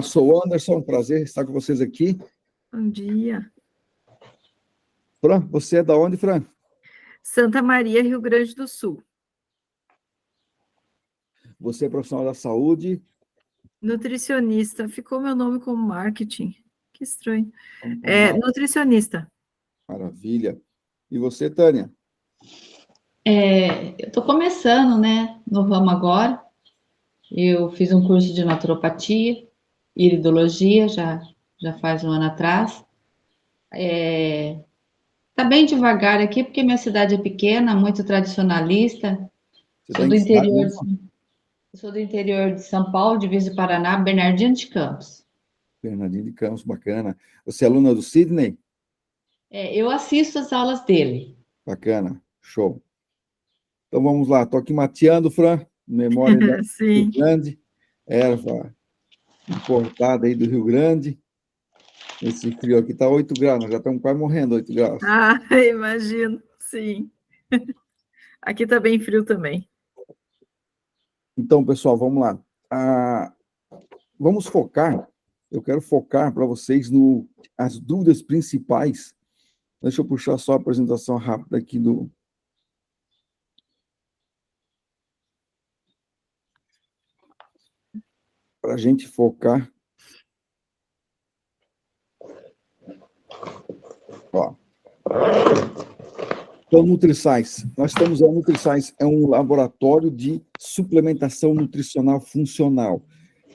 Sou o Anderson, prazer estar com vocês aqui. Bom dia. Fran, você é da onde, Fran? Santa Maria, Rio Grande do Sul. Você é profissional da saúde? Nutricionista. Ficou meu nome como marketing. Que estranho. Nutricionista. Maravilha. E você, Tânia? Eu estou começando, né, no ramo agora. Eu fiz um curso de naturopatia, iridologia, já faz um ano atrás. Tá bem devagar aqui, porque minha cidade é pequena, muito tradicionalista. Você Sou está do em cidade interior, mesmo? sou do interior de São Paulo, divisa do Paraná, Bernardino de Campos. Bernardino de Campos, bacana. Você é aluna do Sidney? Eu assisto as aulas dele. Bacana, show. Então vamos lá, estou aqui mateando, Fran, memória do Rio Sim. Grande, erva importada aí do Rio Grande. Esse frio aqui está 8 graus, nós já estamos quase morrendo, 8 graus. Ah, imagino. Sim. Aqui tá bem frio também. Então, pessoal, vamos lá. Vamos focar, eu quero focar para vocês as dúvidas principais. Deixa eu puxar só a apresentação rápida aqui para a gente focar. Ó. Então, NutriScience. A NutriScience é um laboratório de suplementação nutricional funcional.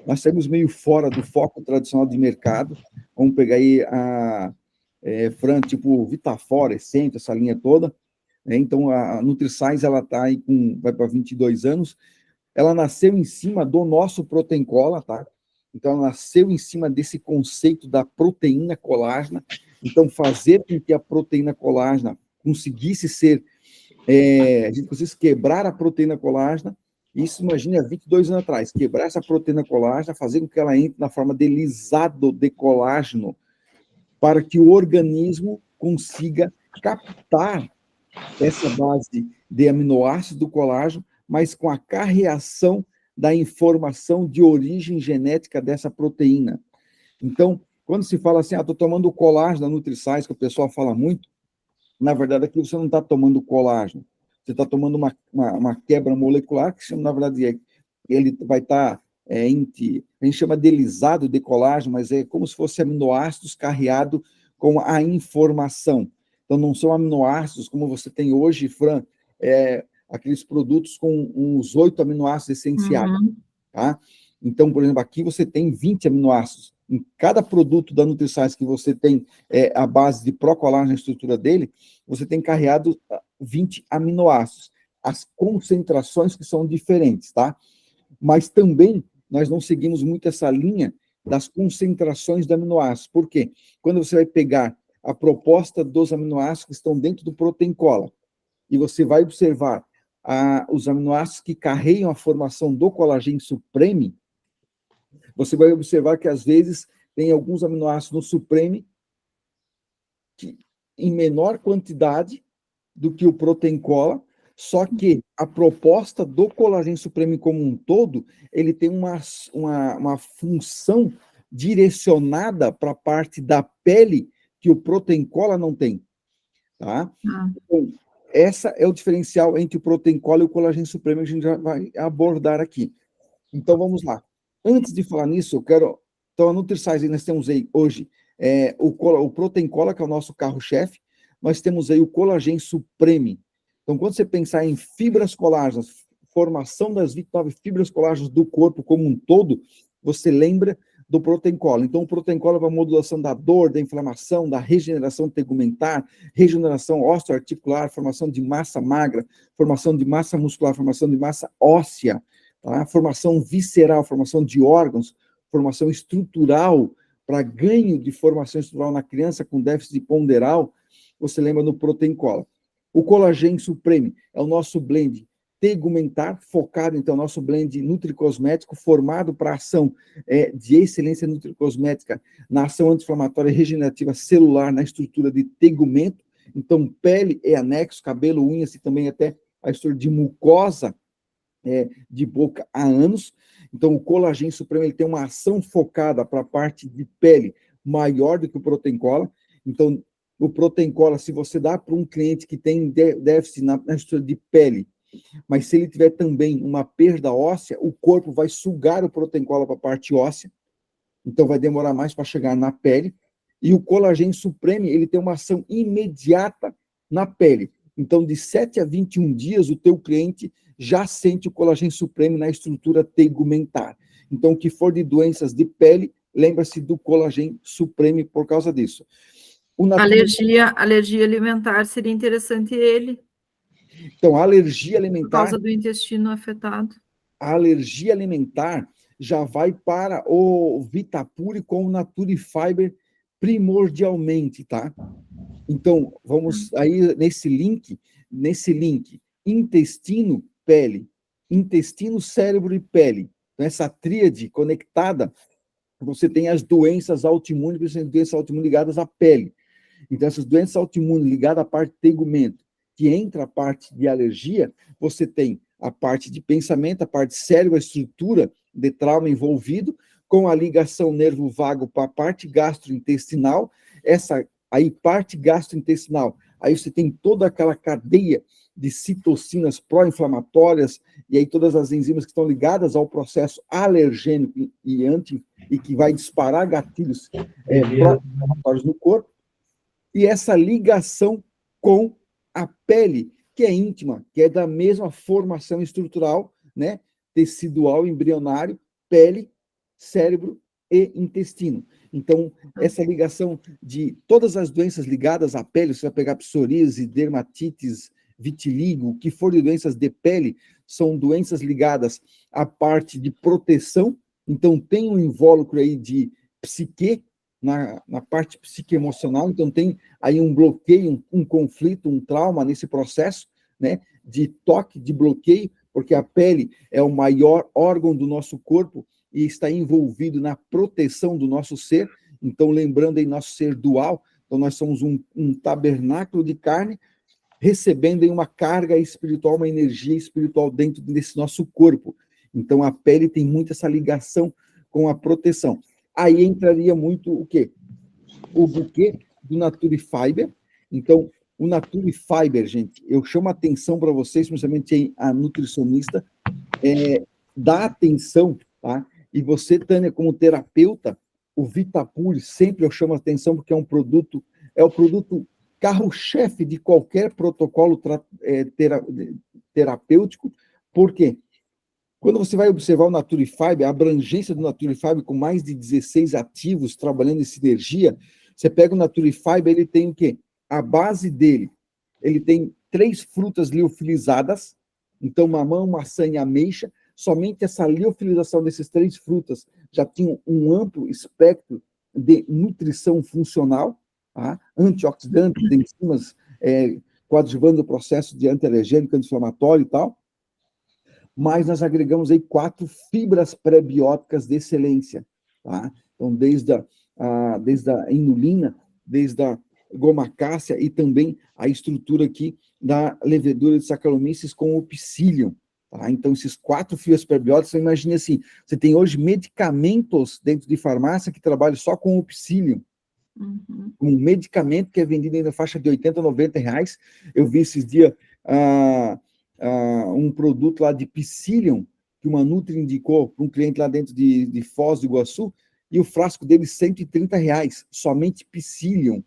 Nós estamos meio fora do foco tradicional de mercado. Vamos pegar aí Fran, tipo Vitafora, Essência, essa linha toda. Então, a NutriScience, ela está aí vai para 22 anos. Ela nasceu em cima do nosso Protein Cola, tá? Então, ela nasceu em cima desse conceito da proteína colágena. Então, fazer com que a proteína colágena conseguisse a gente conseguisse quebrar a proteína colágena. Isso, imagine, há 22 anos atrás, quebrar essa proteína colágena, fazer com que ela entre na forma de lisado de colágeno, para que o organismo consiga captar essa base de aminoácidos do colágeno, mas com a carreação da informação de origem genética dessa proteína. Então, quando se fala assim, estou tomando o colágeno da NutriScience, que o pessoal fala muito, na verdade, aqui você não está tomando colágeno, você está tomando uma quebra molecular, que na verdade ele vai estar, a gente chama de lisado de colágeno, mas é como se fosse aminoácidos carreado com a informação. Então, não são aminoácidos como você tem hoje, Fran, aqueles produtos com uns 8 aminoácidos essenciais. Uhum. Tá? Então, por exemplo, aqui você tem 20 aminoácidos. Em cada produto da NutriScience que você tem a base de procolágeno na estrutura dele, você tem carreado 20 aminoácidos. As concentrações que são diferentes, tá? Mas também nós não seguimos muito essa linha das concentrações de aminoácidos. Por quê? Quando você vai pegar a proposta dos aminoácidos que estão dentro do Protein Cola e você vai observar os aminoácidos que carregam a formação do colagênio supreme, você vai observar que, às vezes, tem alguns aminoácidos no supreme que, em menor quantidade do que o Protein Cola, só que a proposta do colagênio supremo como um todo, ele tem uma função direcionada para a parte da pele que o Protein Cola não tem. Tá? Então, essa é o diferencial entre o Protein Cola e o colagênio supremo, que a gente já vai abordar aqui. Então, vamos lá. Antes de falar nisso, eu quero... Então, a NutriScience, nós temos aí, hoje, o Protein Cola, que é o nosso carro-chefe. Nós temos aí o colagênio supreme. Então, quando você pensar em fibras colágenas, formação das 29 fibras colágenas do corpo como um todo, você lembra do Protein Cola. Então, o Protein Cola vai modulação da dor, da inflamação, da regeneração tegumentar, regeneração osteoarticular, formação de massa magra, formação de massa muscular, formação de massa óssea, tá? Formação visceral, formação de órgãos, formação estrutural, para ganho de formação estrutural na criança com déficit ponderal, você lembra no Protein Cola. O colagênio supremo é o nosso blend tegumentar, focado, então, nosso blend nutricosmético, formado para ação de excelência nutricosmética, na ação anti-inflamatória regenerativa celular, na estrutura de tegumento. Então, pele é anexo, cabelo, unhas e também até a estrutura de mucosa de boca há anos. Então, o Collagen Supreme ele tem uma ação focada para a parte de pele maior do que o Protein Cola. Então, o Protein Cola, se você dá para um cliente que tem déficit na estrutura de pele, mas se ele tiver também uma perda óssea, o corpo vai sugar o Protein Cola para a parte óssea, então vai demorar mais para chegar na pele. E o Collagen Supreme, ele tem uma ação imediata na pele. Então, de 7 a 21 dias, o teu cliente já sente o Collagen Supreme na estrutura tegumentar. Então, o que for de doenças de pele, lembra-se do Collagen Supreme por causa disso. Alergia alimentar, seria interessante ele. Então, a alergia alimentar... Por causa do intestino afetado. A alergia alimentar já vai para o Vitapure com o Nature Fiber primordialmente, tá? Então, vamos aí nesse link, intestino, pele, intestino, cérebro e pele. Então, essa tríade conectada, você tem as doenças autoimunes, principalmente doenças autoimunes ligadas à pele. Então, essas doenças autoimunes ligadas à parte de tegumento, que entra a parte de alergia, você tem a parte de pensamento, a parte de cérebro, a estrutura de trauma envolvido, com a ligação nervo vago para a parte gastrointestinal, essa aí parte gastrointestinal, aí você tem toda aquela cadeia de citocinas pró-inflamatórias, e aí todas as enzimas que estão ligadas ao processo alergênico e que vai disparar gatilhos pró-inflamatórios no corpo, e essa ligação com a pele, que é íntima, que é da mesma formação estrutural, né? Tecidual, embrionário, pele, cérebro e intestino. Então, essa ligação de todas as doenças ligadas à pele, você vai pegar psoríase, dermatites, vitiligo, o que for de doenças de pele, são doenças ligadas à parte de proteção. Então, tem um invólucro aí de psique, na parte psique-emocional, então tem aí um bloqueio, um conflito, um trauma nesse processo, né, de toque, de bloqueio, porque a pele é o maior órgão do nosso corpo e está envolvido na proteção do nosso ser. Então, lembrando aí nosso ser dual, então nós somos um tabernáculo de carne, recebendo aí uma carga espiritual, uma energia espiritual dentro desse nosso corpo. Então, a pele tem muito essa ligação com a proteção. Aí entraria muito o quê? O buquê do Nature Fiber. Então, o Nature Fiber, gente, eu chamo a atenção para vocês, principalmente a nutricionista, dá atenção, tá? E você, Tânia, como terapeuta, o Vitapure, sempre eu chamo a atenção porque é o produto carro-chefe de qualquer protocolo terapêutico. Por quê? Quando você vai observar o Nature Fiber, a abrangência do Nature Fiber com mais de 16 ativos trabalhando em sinergia, você pega o Nature Fiber, ele tem o quê? A base dele, ele tem 3 frutas liofilizadas, então mamão, maçã e ameixa. Somente essa liofilização desses 3 frutas já tinha um amplo espectro de nutrição funcional, tá? Antioxidantes, enzimas, coadjuvando o processo de anti-alergênico, anti-inflamatório e tal. Mas nós agregamos aí 4 fibras pré-bióticas de excelência, tá? Então, desde a inulina, desde a gomacácea e também a estrutura aqui da levedura de Saccharomyces com o psyllium, tá? Então, esses 4 fibras pré-bióticas, você imagina assim, você tem hoje medicamentos dentro de farmácia que trabalham só com o psyllium. Um medicamento que é vendido aí na faixa de R$80, R$90. Eu vi esses dias um produto lá de psyllium, que uma Nutri indicou para um cliente lá dentro de Foz do Iguaçu, e o frasco dele R$130, somente psyllium.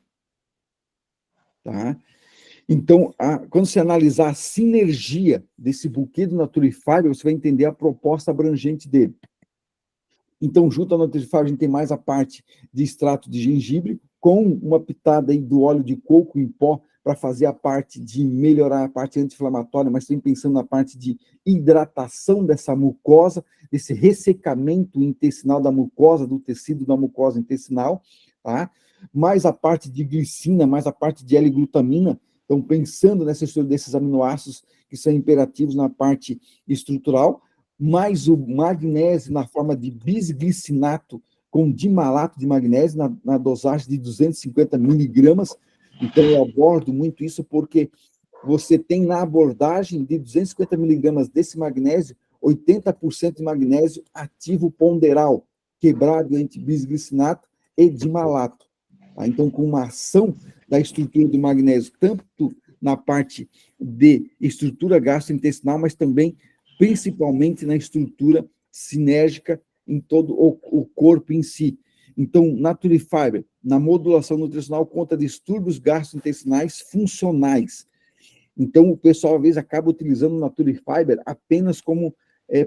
Tá? Então, quando você analisar a sinergia desse buquê do Nature Fiber, você vai entender a proposta abrangente dele. Então, junto ao Nature Fiber, a gente tem mais a parte de extrato de gengibre, com uma pitada aí do óleo de coco em pó, para fazer a parte de melhorar a parte anti-inflamatória, mas também pensando na parte de hidratação dessa mucosa, desse ressecamento intestinal da mucosa, do tecido da mucosa intestinal, tá? Mais a parte de glicina, mais a parte de L-glutamina. Então, pensando nessa estrutura desses aminoácidos que são imperativos na parte estrutural, mais o magnésio na forma de bisglicinato com dimalato de magnésio na dosagem de 250 miligramas. Então, eu abordo muito isso porque você tem na abordagem de 250 miligramas desse magnésio 80% de magnésio ativo ponderal, quebrado entre bisglicinato e dimalato. Tá? Então, com uma ação da estrutura do magnésio, tanto na parte de estrutura gastrointestinal, mas também, principalmente, na estrutura sinérgica em todo o corpo em si. Então, Naturifiber, na modulação nutricional, conta distúrbios gastrointestinais funcionais. Então, o pessoal, às vezes, acaba utilizando o Naturifiber apenas como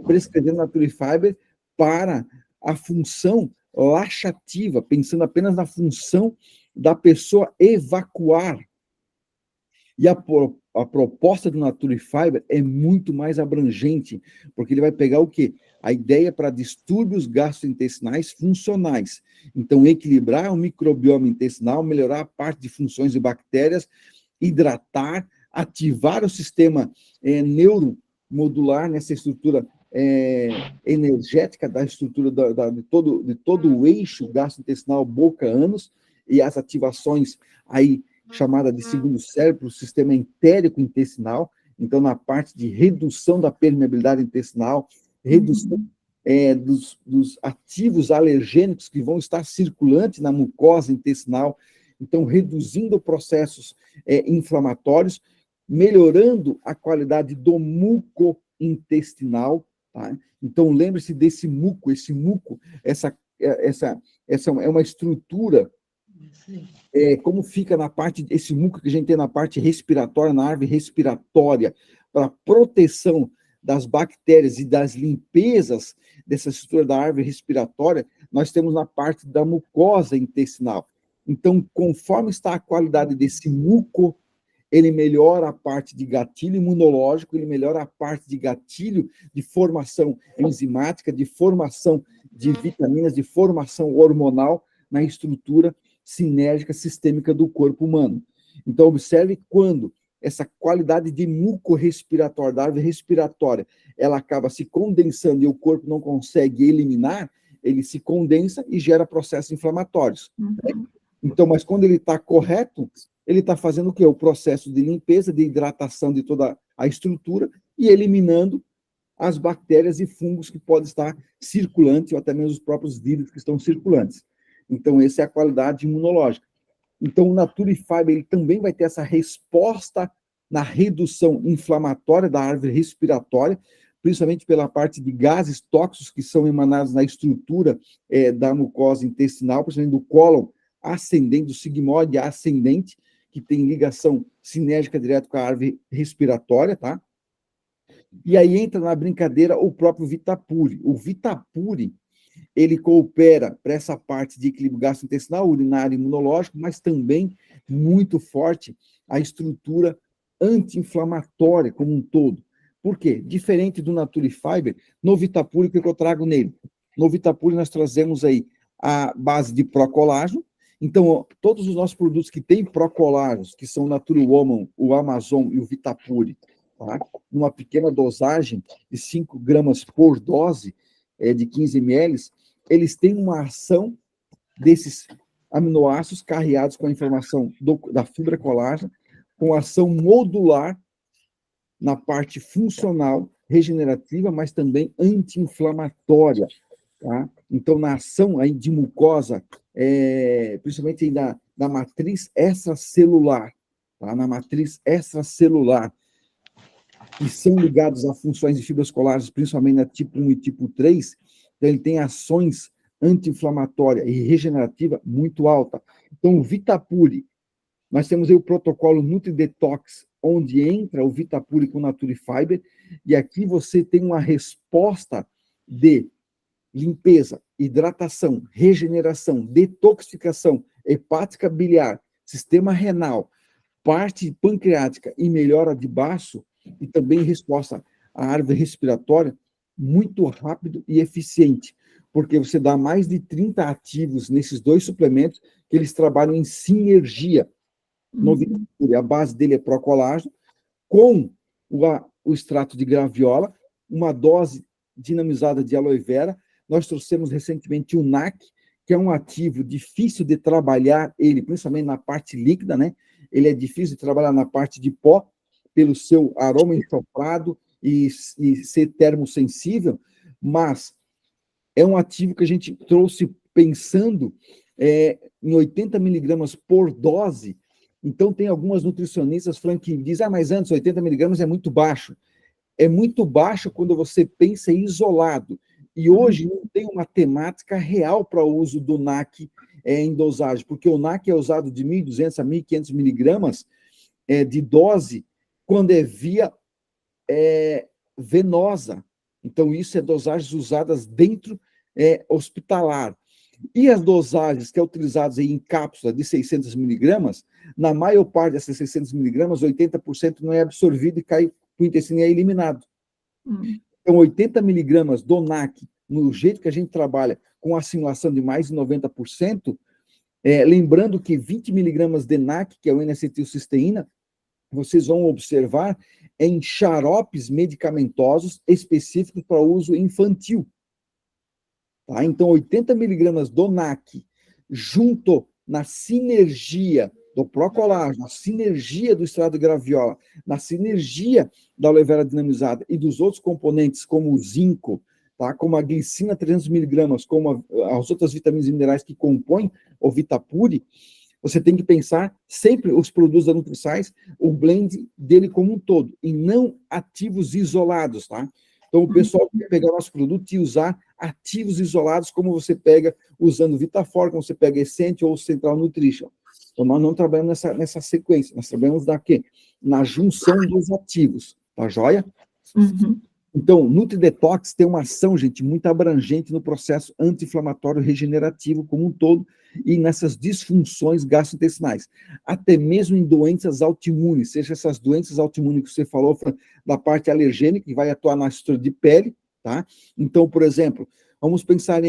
prescrevendo Naturifiber para a função laxativa, pensando apenas na função da pessoa evacuar. E a proposta do Naturifiber é muito mais abrangente, porque ele vai pegar o quê? A ideia para distúrbios gastrointestinais funcionais. Então, equilibrar o microbioma intestinal, melhorar a parte de funções de bactérias, hidratar, ativar o sistema neuromodular nessa estrutura energética da estrutura de todo o eixo gastrointestinal, boca, ânus, e as ativações aí chamada de segundo cérebro, o sistema entérico intestinal, então na parte de redução da permeabilidade intestinal, redução dos ativos alergênicos que vão estar circulantes na mucosa intestinal, então reduzindo processos inflamatórios, melhorando a qualidade do muco intestinal, tá? Então lembre-se desse muco, essa é uma estrutura, como fica na parte, esse muco que a gente tem na parte respiratória, na árvore respiratória, para proteção das bactérias e das limpezas dessa estrutura da árvore respiratória, nós temos na parte da mucosa intestinal. Então, conforme está a qualidade desse muco, ele melhora a parte de gatilho imunológico, ele melhora a parte de gatilho de formação enzimática, de formação de vitaminas, de formação hormonal na estrutura sinérgica sistêmica do corpo humano. Então, observe quando essa qualidade de muco respiratório, da árvore respiratória, ela acaba se condensando e o corpo não consegue eliminar, ele se condensa e gera processos inflamatórios. Né? Então, mas quando ele está correto, ele está fazendo o quê? O processo de limpeza, de hidratação de toda a estrutura e eliminando as bactérias e fungos que podem estar circulantes, ou até mesmo os próprios vírus que estão circulantes. Então, essa é a qualidade imunológica. Então, o Naturifiber ele também vai ter essa resposta na redução inflamatória da árvore respiratória, principalmente pela parte de gases tóxicos que são emanados na estrutura da mucosa intestinal, principalmente do cólon ascendente, do sigmoide ascendente, que tem ligação sinérgica direta com a árvore respiratória, tá? E aí entra na brincadeira o próprio Vitapure. O Vitapure, ele coopera para essa parte de equilíbrio gastrointestinal, urinário e imunológico, mas também muito forte a estrutura anti-inflamatória como um todo. Por quê? Diferente do Naturifiber, no Vitapure, o que eu trago nele? No Vitapure nós trazemos aí a base de procolágeno. Então, todos os nossos produtos que têm procolágenos, que são o Naturowoman, o Amazon e o Vitapure, tá? Numa pequena dosagem de 5 gramas por dose, de 15 ml, eles têm uma ação desses aminoácidos carreados com a informação da fibra colágena, com ação modular na parte funcional, regenerativa, mas também anti-inflamatória. Tá? Então, na ação aí de mucosa, principalmente aí da matriz extracelular, tá? Na matriz extracelular, que são ligados a funções de fibras colágenas, principalmente na tipo 1 e tipo 3, então ele tem ações anti-inflamatória e regenerativa muito alta. Então, o Vitapure, nós temos aí o protocolo NutriDetox, onde entra o Vitapure com o Naturifiber, e aqui você tem uma resposta de limpeza, hidratação, regeneração, detoxificação hepática biliar, sistema renal, parte pancreática e melhora de baço, e também resposta à árvore respiratória, muito rápido e eficiente, porque você dá mais de 30 ativos nesses dois suplementos, que eles trabalham em sinergia. No Vitapure, a base dele é procolágeno, com o extrato de graviola, uma dose dinamizada de aloe vera. Nós trouxemos recentemente o NAC, que é um ativo difícil de trabalhar, ele, principalmente na parte líquida, né? Ele é difícil de trabalhar na parte de pó, pelo seu aroma ensoprado e ser termosensível, mas é um ativo que a gente trouxe pensando em 80 miligramas por dose. Então, tem algumas nutricionistas, Frank, que dizem, mas antes, 80 miligramas é muito baixo. É muito baixo quando você pensa em isolado. E hoje não tem uma temática real para o uso do NAC em dosagem, porque o NAC é usado de 1.200 a 1.500 miligramas de dose quando é via venosa. Então, isso é dosagens usadas dentro hospitalar. E as dosagens que é utilizadas aí em cápsula de 600 miligramas, na maior parte dessas 600 miligramas, 80% não é absorvido e cai para o intestino e é eliminado. Então, 80 miligramas do NAC, no jeito que a gente trabalha, com assimilação de mais de 90%, lembrando que 20 miligramas de NAC, que é o N-acetilcisteína, vocês vão observar em xaropes medicamentosos específicos para uso infantil. Tá? Então, 80 miligramas do NAC, junto na sinergia do Procolágeno, na sinergia do extrato de graviola, na sinergia da aloe vera dinamizada e dos outros componentes, como o zinco, tá? Como a glicina 300 miligramas, como as outras vitaminas e minerais que compõem o Vitapure, você tem que pensar sempre os produtos da Nutriscience, o blend dele como um todo, e não ativos isolados, tá? Então, o pessoal quer pegar nosso produto e usar ativos isolados, como você pega usando Vitafor, como você pega Essential ou Central Nutrition. Então, nós não trabalhamos nessa sequência, nós trabalhamos na junção dos ativos, tá joia? Uhum. Então, NutriDetox tem uma ação, gente, muito abrangente no processo anti-inflamatório regenerativo como um todo e nessas disfunções gastrointestinais, até mesmo em doenças autoimunes, seja essas doenças autoimunes que você falou, da parte alergênica, que vai atuar na estrutura de pele, tá? Então, por exemplo, vamos pensar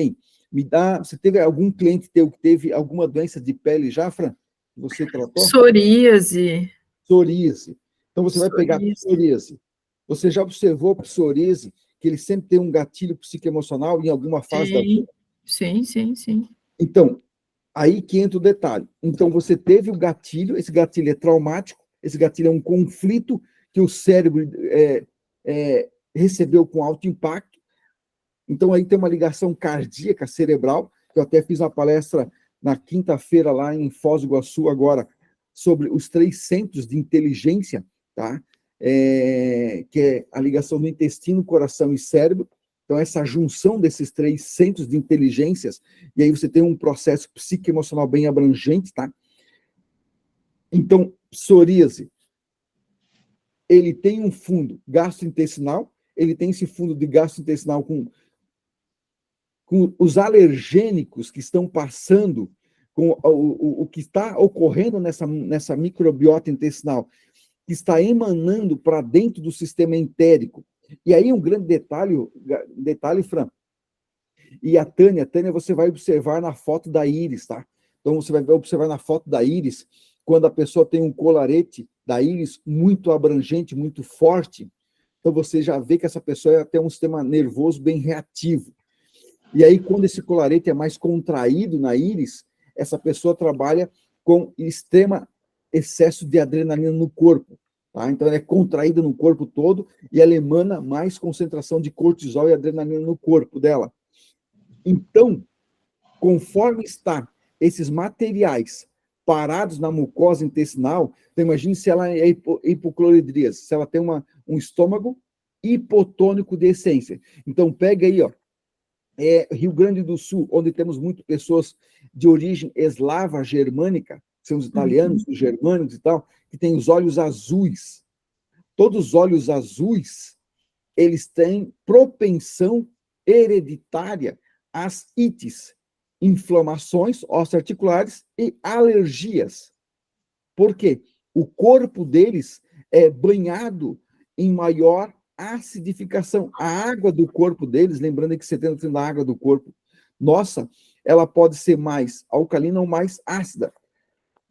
você teve algum cliente teu que teve alguma doença de pele já, Fran? Você tratou? Psoríase. Psoríase. Então, você vai pegar psoríase. Você já observou a psoríase, que ele sempre tem um gatilho psicoemocional em alguma fase da vida? Sim. Então, aí que entra o detalhe. Então, você teve o gatilho, esse gatilho é traumático, esse gatilho é um conflito que o cérebro recebeu com alto impacto. Então, aí tem uma ligação cardíaca cerebral, que eu até fiz uma palestra na quinta-feira lá em Foz do Iguaçu, agora, sobre os 3 centros de inteligência, tá? Que é a ligação do intestino, coração e cérebro. Então, essa junção desses 3 centros de inteligências, e aí você tem um processo psicoemocional bem abrangente, tá? Então, psoríase, ele tem um fundo gastrointestinal, ele tem esse fundo de gastrointestinal com os alergênicos que estão passando, com o que está ocorrendo nessa microbiota intestinal, que está emanando para dentro do sistema entérico. E aí um grande detalhe, Fran, e a Tânia, você vai observar na foto da íris, tá? Então você vai observar na foto da íris, quando a pessoa tem um colarete da íris muito abrangente, muito forte, então você já vê que essa pessoa tem um sistema nervoso bem reativo. E aí, quando esse colarete é mais contraído na íris, essa pessoa trabalha com extrema excesso de adrenalina no corpo. Tá? Então, ela é contraída no corpo todo e ela emana mais concentração de cortisol e adrenalina no corpo dela. Então, conforme está esses materiais parados na mucosa intestinal, então imagine se ela é hipocloridríase, se ela tem um estômago hipotônico de essência. Então, pega aí, ó, Rio Grande do Sul, onde temos muitas pessoas de origem eslava germânica, que são os italianos, os germânicos e tal, que têm os olhos azuis. Todos os olhos azuis, eles têm propensão hereditária às ites, inflamações osteoarticulares e alergias. Por quê? O corpo deles é banhado em maior acidificação. A água do corpo deles, lembrando que 70% da água do corpo nossa, ela pode ser mais alcalina ou mais ácida.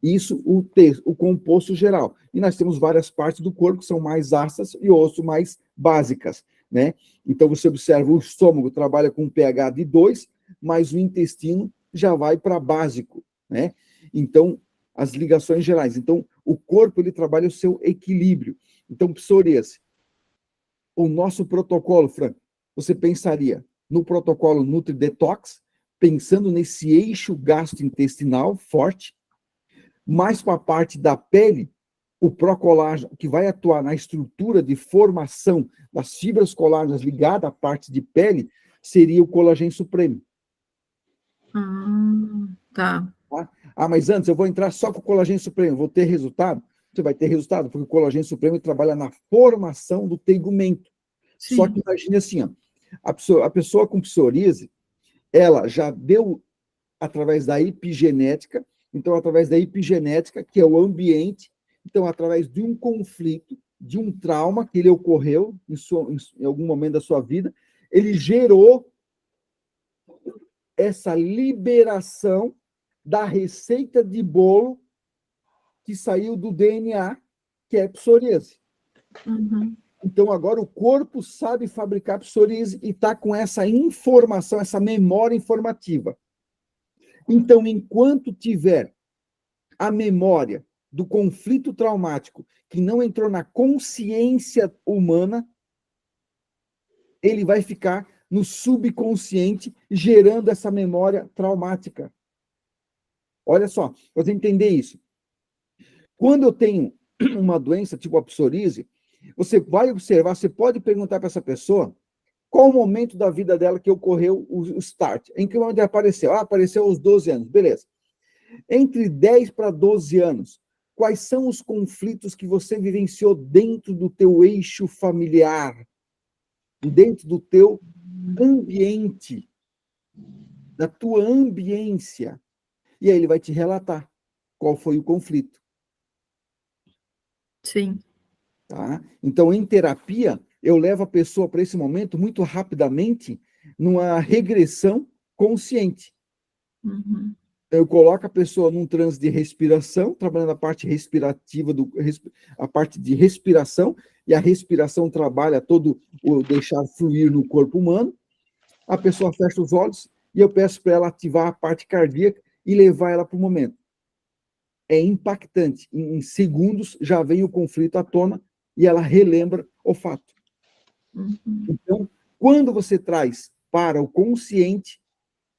Isso o composto geral. E nós temos várias partes do corpo que são mais ácidas e outras mais básicas, né? Então você observa o estômago trabalha com um pH de 2, mas o intestino já vai para básico, né? Então, as ligações gerais. Então, o corpo ele trabalha o seu equilíbrio. Então, psoríase. o nosso protocolo, Fran, você pensaria no protocolo Nutri Detox, pensando nesse eixo gastrointestinal forte, mais para a parte da pele, o procolágeno, que vai atuar na estrutura de formação das fibras colágenas ligada à parte de pele, seria o colagênio supremo. Tá. Ah, mas antes eu vou entrar só com o colagênio supremo, vou ter resultado? Você vai ter resultado, porque o colagênio supremo trabalha na formação do tegumento. Sim. Só que imagine assim, ó, a pessoa com psoríase, ela já deu através da epigenética, então através da epigenética, que é o ambiente, então através de um conflito, de um trauma que ele ocorreu em algum momento da sua vida, ele gerou essa liberação da receita de bolo que saiu do DNA, que é psoríase. Uhum. Então, agora o corpo sabe fabricar psoríase e está com essa informação, essa memória informativa. Então, enquanto tiver a memória do conflito traumático que não entrou na consciência humana, ele vai ficar no subconsciente, gerando essa memória traumática. Olha só, para você entender isso. Quando eu tenho uma doença tipo a psoríase, você vai observar, você pode perguntar para essa pessoa qual o momento da vida dela que ocorreu o start. Em que momento apareceu? Ah, apareceu aos 12 anos, beleza. Entre 10 para 12 anos, quais são os conflitos que você vivenciou dentro do teu eixo familiar, dentro do teu ambiente, da tua ambiência? E aí ele vai te relatar qual foi o conflito. Sim. Tá? Então, em terapia, eu levo a pessoa para esse momento muito rapidamente numa regressão consciente. Uhum. Eu coloco a pessoa num transe de respiração, trabalhando a parte respirativa, a parte de respiração, e a respiração trabalha todo o deixar fluir no corpo humano. A pessoa fecha os olhos e eu peço para ela ativar a parte cardíaca e levar ela para o momento. É impactante. Em segundos já vem o conflito à tona e ela relembra o fato. Uhum. Então, quando você traz para o consciente,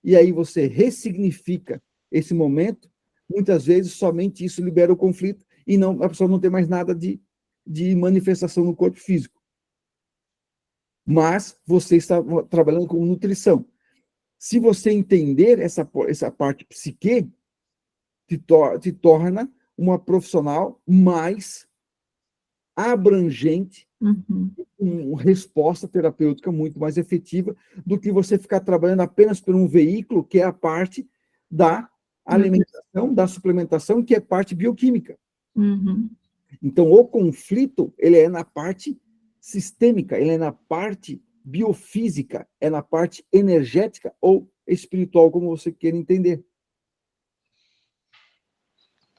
e aí você ressignifica esse momento, muitas vezes somente isso libera o conflito e não, a pessoa não tem mais nada de manifestação no corpo físico. Mas você está trabalhando com nutrição. Se você entender essa parte psique, te torna uma profissional mais abrangente, Uhum. com resposta terapêutica muito mais efetiva do que você ficar trabalhando apenas por um veículo, que é a parte da alimentação, da suplementação, que é parte bioquímica. Uhum. Então, o conflito, ele é na parte sistêmica, ele é na parte biofísica, é na parte energética ou espiritual, como você queira entender.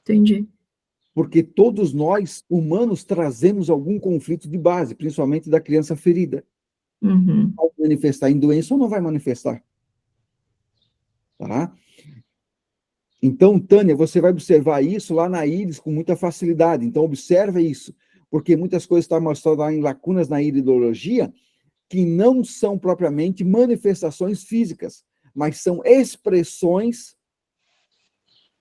Entendi. Porque todos nós, humanos, trazemos algum conflito de base, principalmente da criança ferida. Uhum. Vai manifestar em doença ou não vai manifestar? Tá? Então, Tânia, você vai observar isso lá na íris com muita facilidade. Então, observa isso, porque muitas coisas estão mostrando lá em lacunas na iridologia que não são propriamente manifestações físicas, mas são expressões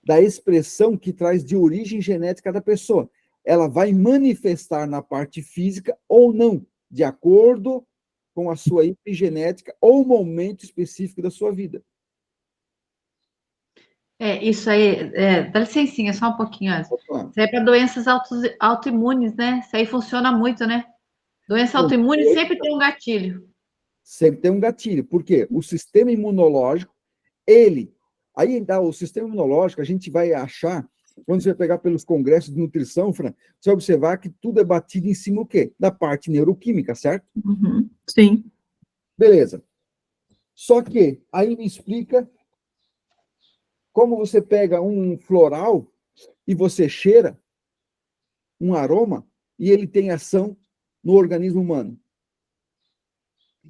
da expressão que traz de origem genética da pessoa. Ela vai manifestar na parte física ou não, de acordo com a sua epigenética ou momento específico da sua vida. Isso aí, dá licencinha, só um pouquinho antes. Opa. Isso aí é para doenças autoimunes, né? Isso aí funciona muito, né? Doença autoimune sempre tem um gatilho. Sempre tem um gatilho. Por quê? O sistema imunológico, aí dá o sistema imunológico, a gente vai achar, quando você vai pegar pelos congressos de nutrição, Fran, você vai observar que tudo é batido em cima o quê? Da parte neuroquímica, certo? Uhum. Sim. Beleza. Só que, aí me explica como você pega um floral e você cheira um aroma e ele tem ação no organismo humano.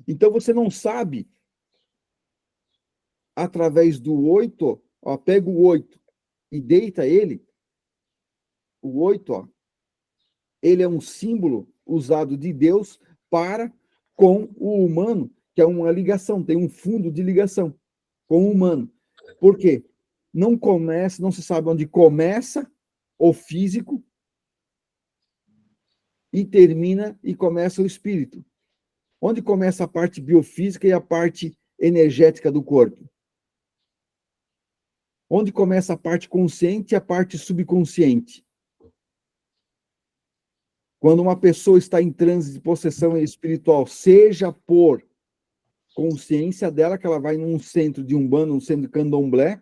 Então, você não sabe, através do 8, ó, pega o 8 e deita ele, o 8, ó, ele é um símbolo usado de Deus para com o humano, que é uma ligação, tem um fundo de ligação com o humano. Por quê? Não se sabe onde começa o físico e termina e começa o espírito. Onde começa a parte biofísica e a parte energética do corpo? Onde começa a parte consciente e a parte subconsciente? Quando uma pessoa está em transe de possessão espiritual, seja por consciência dela, que ela vai num centro de Umbanda, num centro de Candomblé,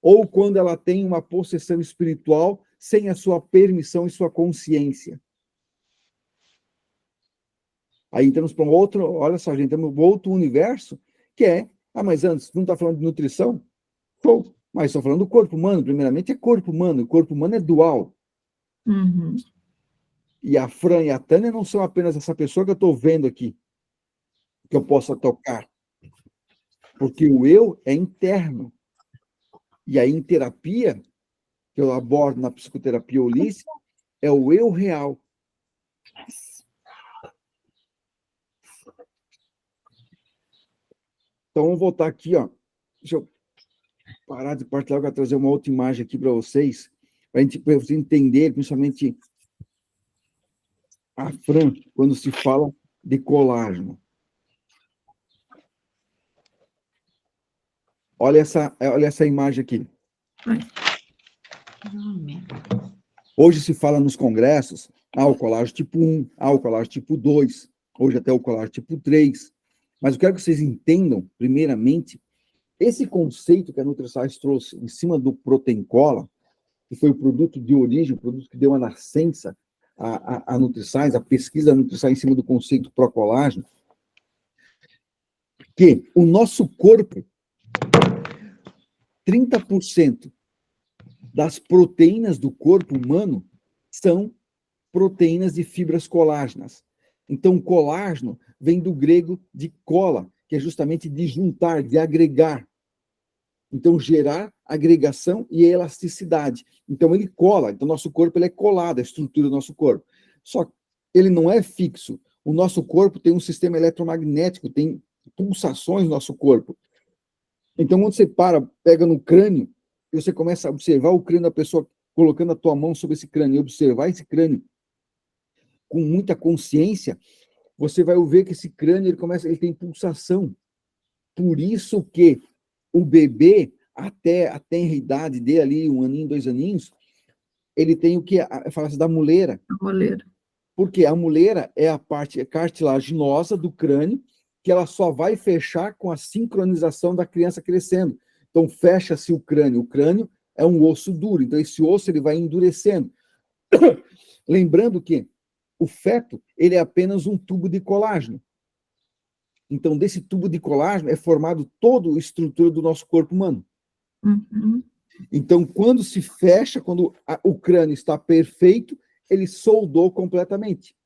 ou quando ela tem uma possessão espiritual sem a sua permissão e sua consciência. Aí entramos para um outro, olha só, gente, entramos para um outro universo, que é, mas antes, não está falando de nutrição? Pô, mas estou falando do corpo humano, primeiramente é corpo humano, o corpo humano é dual. Uhum. E a Fran e a Tânia não são apenas essa pessoa que eu estou vendo aqui, que eu possa tocar. Porque o eu é interno. E aí, em terapia, que eu abordo na psicoterapia holística, é o eu real. Então, vamos voltar aqui, ó. Deixa eu parar de partilhar, eu quero trazer uma outra imagem aqui para vocês, para você entender, principalmente a Fran, quando se fala de colágeno. Olha essa imagem aqui. Hoje se fala nos congressos, o colágeno tipo 1, o colágeno tipo 2, hoje até o colágeno tipo 3. Mas eu quero que vocês entendam, primeiramente, esse conceito que a NutriScience trouxe em cima do Protein Cola, que foi o produto de origem, o produto que deu a nascença à NutriScience, a pesquisa da NutriScience em cima do conceito procolágeno, que o nosso corpo, 30% das proteínas do corpo humano são proteínas de fibras colágenas. Então, colágeno vem do grego de cola, que é justamente de juntar, de agregar. Então, gerar agregação e elasticidade. Então, ele cola. Então, nosso corpo ele é colado, a estrutura do nosso corpo. Só que ele não é fixo. O nosso corpo tem um sistema eletromagnético, tem pulsações no nosso corpo. Então, quando você pega no crânio, e você começa a observar o crânio da pessoa, colocando a tua mão sobre esse crânio, e observar esse crânio com muita consciência, você vai ver que esse crânio ele tem pulsação. Por isso que o bebê, até a tenra idade dele ali, 1 aninho, 2 aninhos, ele tem o que fala-se da muleira. A moleira. Porque a muleira é a parte cartilaginosa do crânio, que ela só vai fechar com a sincronização da criança crescendo. Então, fecha-se o crânio. O crânio é um osso duro, então esse osso ele vai endurecendo. Lembrando que o feto ele é apenas um tubo de colágeno. Então, desse tubo de colágeno é formado toda a estrutura do nosso corpo humano. Uhum. Então, quando se fecha, quando o crânio está perfeito, ele soldou completamente.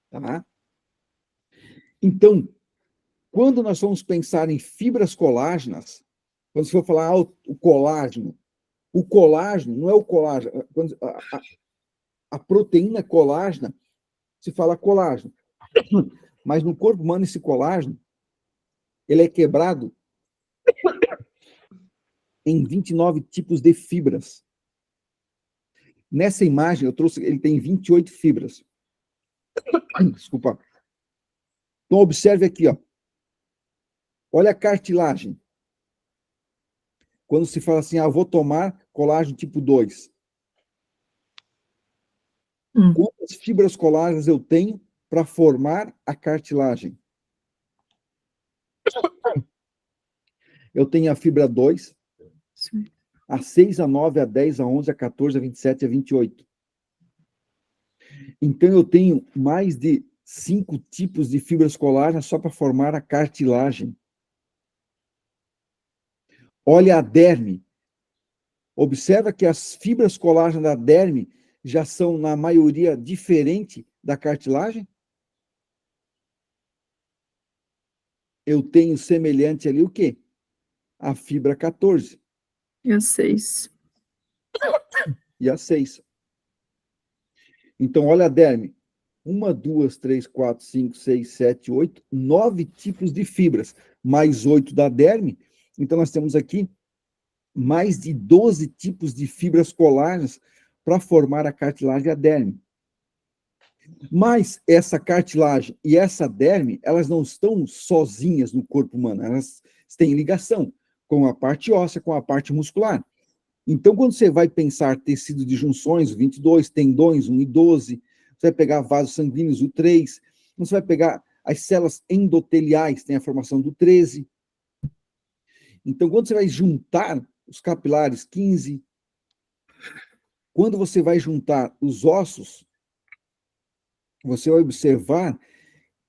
Tá? Então, quando nós vamos pensar em fibras colágenas, quando se for falar o colágeno não é o colágeno. A proteína colágena, se fala colágeno. Mas no corpo humano, esse colágeno, ele é quebrado em 29 tipos de fibras. Nessa imagem, eu trouxe, ele tem 28 fibras. Desculpa. Então, observe aqui, ó. Olha a cartilagem. Quando se fala assim, vou tomar colágeno tipo 2. Quantas fibras colágenas eu tenho para formar a cartilagem? Eu tenho a fibra 2, Sim. a 6, a 9, a 10, a 11, a 14, a 27, a 28. Então, eu tenho mais de 5 tipos de fibras colágenas só para formar a cartilagem. Olha a derme. Observa que as fibras colágenas da derme já são, na maioria, diferente da cartilagem? Eu tenho semelhante ali o quê? A fibra 14. E a 6. E a 6. Então, olha a derme. 1, 2, 3, 4, 5, 6, 7, 8, 9 tipos de fibras, mais 8 da derme. Então, nós temos aqui mais de 12 tipos de fibras colágenas para formar a cartilagem e a derme. Mas essa cartilagem e essa derme, elas não estão sozinhas no corpo humano, elas têm ligação com a parte óssea, com a parte muscular. Então, quando você vai pensar tecido de junções, o 22, tendões, 1 e 12, você vai pegar vasos sanguíneos, o 3, você vai pegar as células endoteliais, tem a formação do 13. Então, quando você vai juntar os capilares, 15. Quando você vai juntar os ossos, você vai observar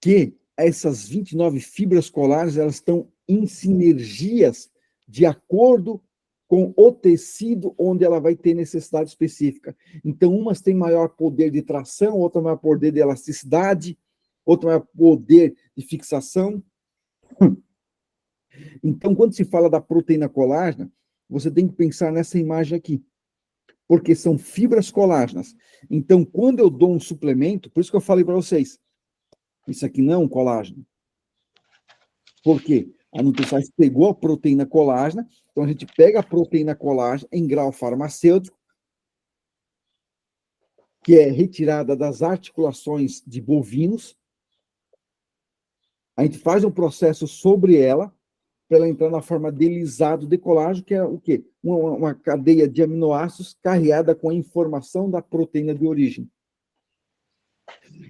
que essas 29 fibras colares, elas estão em sinergias de acordo com o tecido onde ela vai ter necessidade específica. Então, umas têm maior poder de tração, outra maior poder de elasticidade, outra maior poder de fixação. Então, quando se fala da proteína colágena, você tem que pensar nessa imagem aqui, porque são fibras colágenas. Então, quando eu dou um suplemento, por isso que eu falei para vocês, isso aqui não é um colágeno. Por quê? A Nutriçais pegou a proteína colágena, então a gente pega a proteína colágena em grau farmacêutico, que é retirada das articulações de bovinos, a gente faz um processo sobre ela, para ela entrar na forma de lisado de colágeno, que é o quê? Uma cadeia de aminoácidos carregada com a informação da proteína de origem.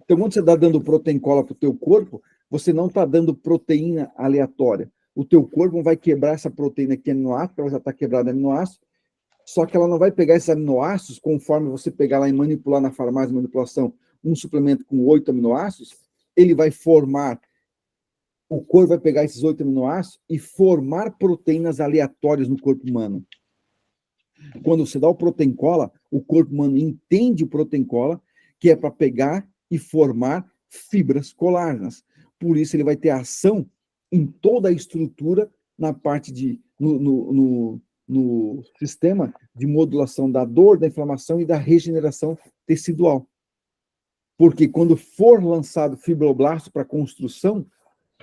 Então, quando você está dando protein cola para o teu corpo, você não está dando proteína aleatória. O teu corpo vai quebrar essa proteína aqui, aminoácido, ela já está quebrada em aminoácido, só que ela não vai pegar esses aminoácidos, conforme você pegar lá e manipular na farmácia de manipulação um suplemento com 8 aminoácidos, ele vai formar, o corpo vai pegar esses 8 aminoácidos e formar proteínas aleatórias no corpo humano. Quando você dá o protein cola, o corpo humano entende o protein cola, que é para pegar e formar fibras colágenas. Por isso, ele vai ter ação em toda a estrutura na parte de no sistema de modulação da dor, da inflamação e da regeneração tecidual. Porque quando for lançado fibroblasto para construção,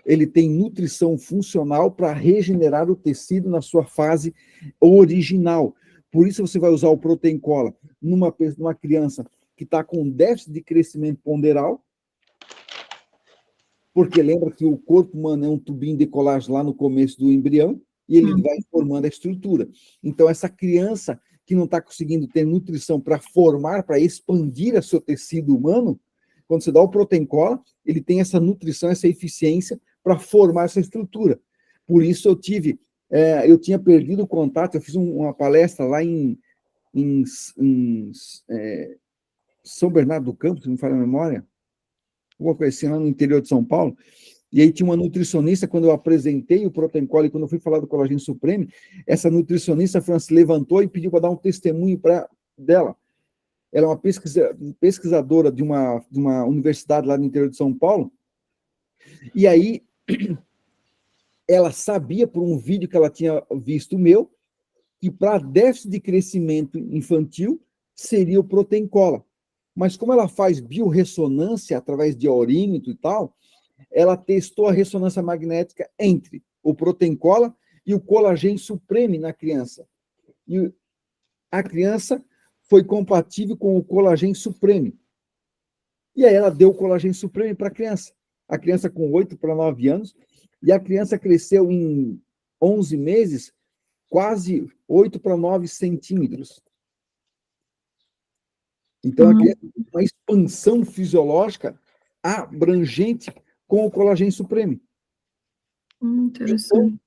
ele tem nutrição funcional para regenerar o tecido na sua fase original. Por isso você vai usar o protein cola numa criança que está com déficit de crescimento ponderal, porque lembra que o corpo humano é um tubinho de colágeno lá no começo do embrião, e ele vai formando a estrutura. Então, essa criança que não está conseguindo ter nutrição para formar, para expandir o seu tecido humano, quando você dá o protein cola, ele tem essa nutrição, essa eficiência para formar essa estrutura. Por isso eu tinha perdido o contato, eu fiz uma palestra lá em São Bernardo do Campo, se não me falha a memória, alguma coisa assim, lá no interior de São Paulo, e aí tinha uma nutricionista, quando eu apresentei o protein cola, e quando eu fui falar do colagênio supremo, essa nutricionista se levantou e pediu para dar um testemunho dela. Ela é uma pesquisadora de uma universidade lá no interior de São Paulo, e aí ela sabia, por um vídeo que ela tinha visto meu, que para déficit de crescimento infantil seria o protein cola. Mas como ela faz biorressonância através de aurímetro e tal, ela testou a ressonância magnética entre o protein cola e o colagênio supremo na criança. E a criança foi compatível com o colagênio supremo. E aí ela deu o colagênio supremo para a criança. A criança com 8 para 9 anos, e a criança cresceu em 11 meses quase 8 para 9 centímetros. Então, a criança tem uma expansão fisiológica abrangente com o colagênio supremo. Interessante. Então,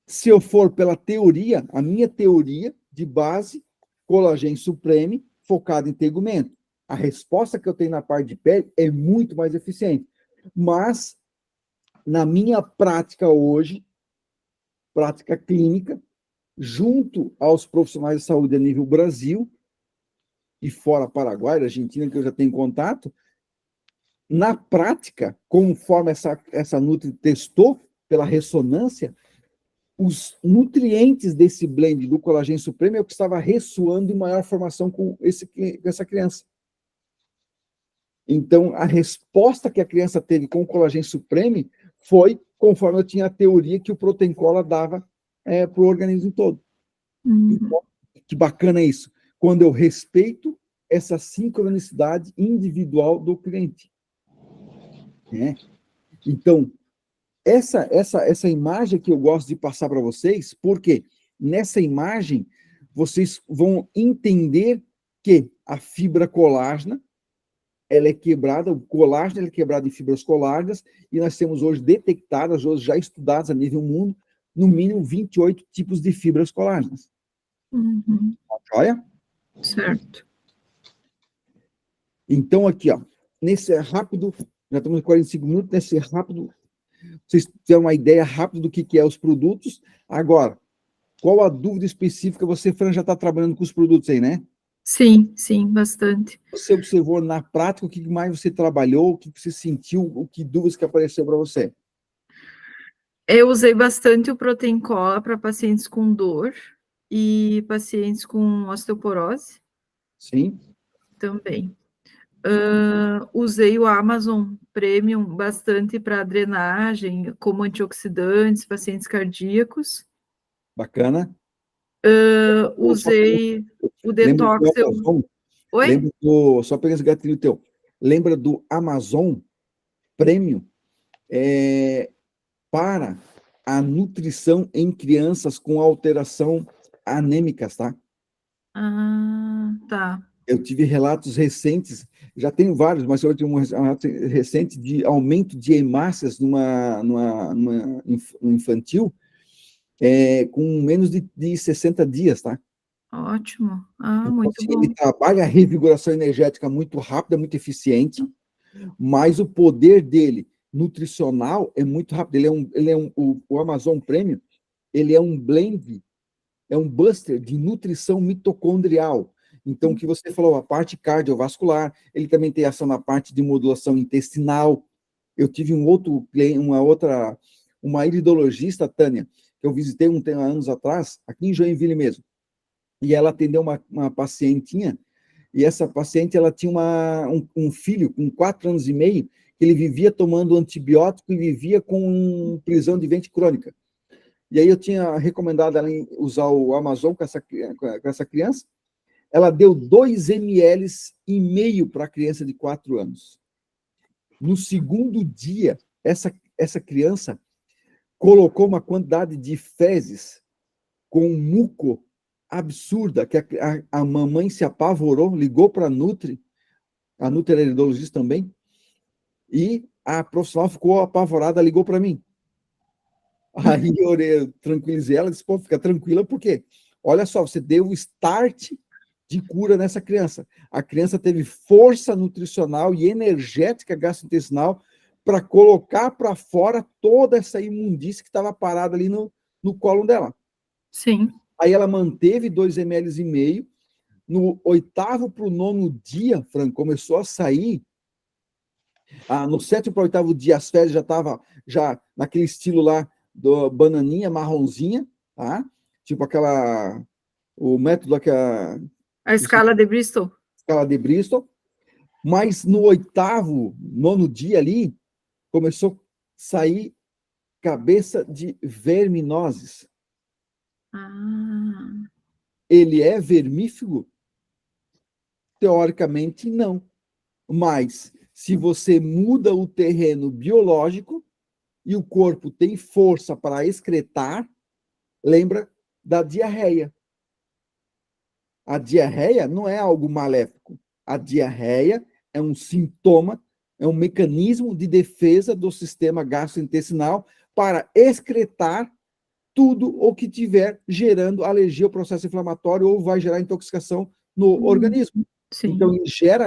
se eu for pela teoria, a minha teoria de base, colagênio supremo focado em tegumento. A resposta que eu tenho na parte de pele é muito mais eficiente. Mas, na minha prática hoje, prática clínica, junto aos profissionais de saúde a nível Brasil, e fora Paraguai, Argentina, que eu já tenho contato, na prática, conforme essa Nutri testou pela ressonância, os nutrientes desse blend do colagênio supremo é o que estava ressoando em maior formação com essa criança. Então, a resposta que a criança teve com o Collagen Supreme foi conforme eu tinha a teoria que o Protein Cola dava para o organismo todo. Então, que bacana isso. Quando eu respeito essa sincronicidade individual do cliente. Né? Então, essa imagem que eu gosto de passar para vocês, porque nessa imagem vocês vão entender que a fibra colágena, ela é quebrada, o colágeno é quebrado em fibras colágenas, e nós temos hoje detectadas, hoje já estudadas a nível mundo, no mínimo 28 tipos de fibras colágenas. Joia? Certo. Então, aqui, ó, nesse rápido, já estamos em 45 minutos, nesse rápido, vocês têm uma ideia rápida do que é os produtos. Agora, qual a dúvida específica? Você, Fran, já está trabalhando com os produtos aí, né? Sim, bastante. Você observou na prática o que mais você trabalhou, o que você sentiu, o que dúvidas que apareceu para você? Eu usei bastante o Protein Cola para pacientes com dor e pacientes com osteoporose. Sim. Também. Usei o Amazon Premium bastante para drenagem, como antioxidantes, pacientes cardíacos. Bacana. Usei o detox. Lembra do, só pegando esse gatilho teu. Lembra do Amazon Premium para a nutrição em crianças com alteração anêmicas, tá? Ah, tá. Eu tive relatos recentes, já tenho vários, mas eu tive um relato recente de aumento de hemácias numa infantil com menos de 60 dias, tá? Ótimo. Então, Muito assim, bom. ele trabalha a revigoração energética muito rápida, muito eficiente, mas o poder dele nutricional é muito rápido. O Amazon Premium, ele é um blend, é um buster de nutrição mitocondrial. Então, o que você falou, a parte cardiovascular, ele também tem ação na parte de modulação intestinal. Eu tive uma iridologista, Tânia, que eu visitei anos atrás, aqui em Joinville mesmo, e ela atendeu uma pacientinha, e essa paciente, ela tinha um filho com 4 anos e meio, que ele vivia tomando antibiótico e vivia com prisão de ventre crônica. E aí eu tinha recomendado ela usar o Amazon com essa criança. Ela deu 2,5 ml para a criança de 4 anos. No segundo dia, essa criança colocou uma quantidade de fezes com muco absurda, que a mamãe se apavorou, ligou para a Nutri era iridologista também, e a profissional ficou apavorada, ligou para mim. Aí eu tranquilizei ela, disse, pô, fica tranquila, porque, olha só, você deu o start de cura nessa criança. A criança teve força nutricional e energética gastrointestinal para colocar para fora toda essa imundície que estava parada ali no colo dela. Sim. Aí ela manteve 2,5 ml. No 8º para o 9º dia, Fran, começou a sair. No 7º para o 8º dia, as fezes já estavam naquele estilo lá do bananinha, marronzinha, tá? Tipo o método a escala de Bristol. Escala de Bristol. Mas no 8º, 9º dia ali, começou a sair cabeça de verminoses. Ele é vermífugo? Teoricamente, não. Mas, se você muda o terreno biológico e o corpo tem força para excretar, lembra da diarreia. A diarreia não é algo maléfico. A diarreia é um sintoma, é um mecanismo de defesa do sistema gastrointestinal para excretar tudo o que tiver gerando alergia ao processo inflamatório ou vai gerar intoxicação no organismo. Sim. Então,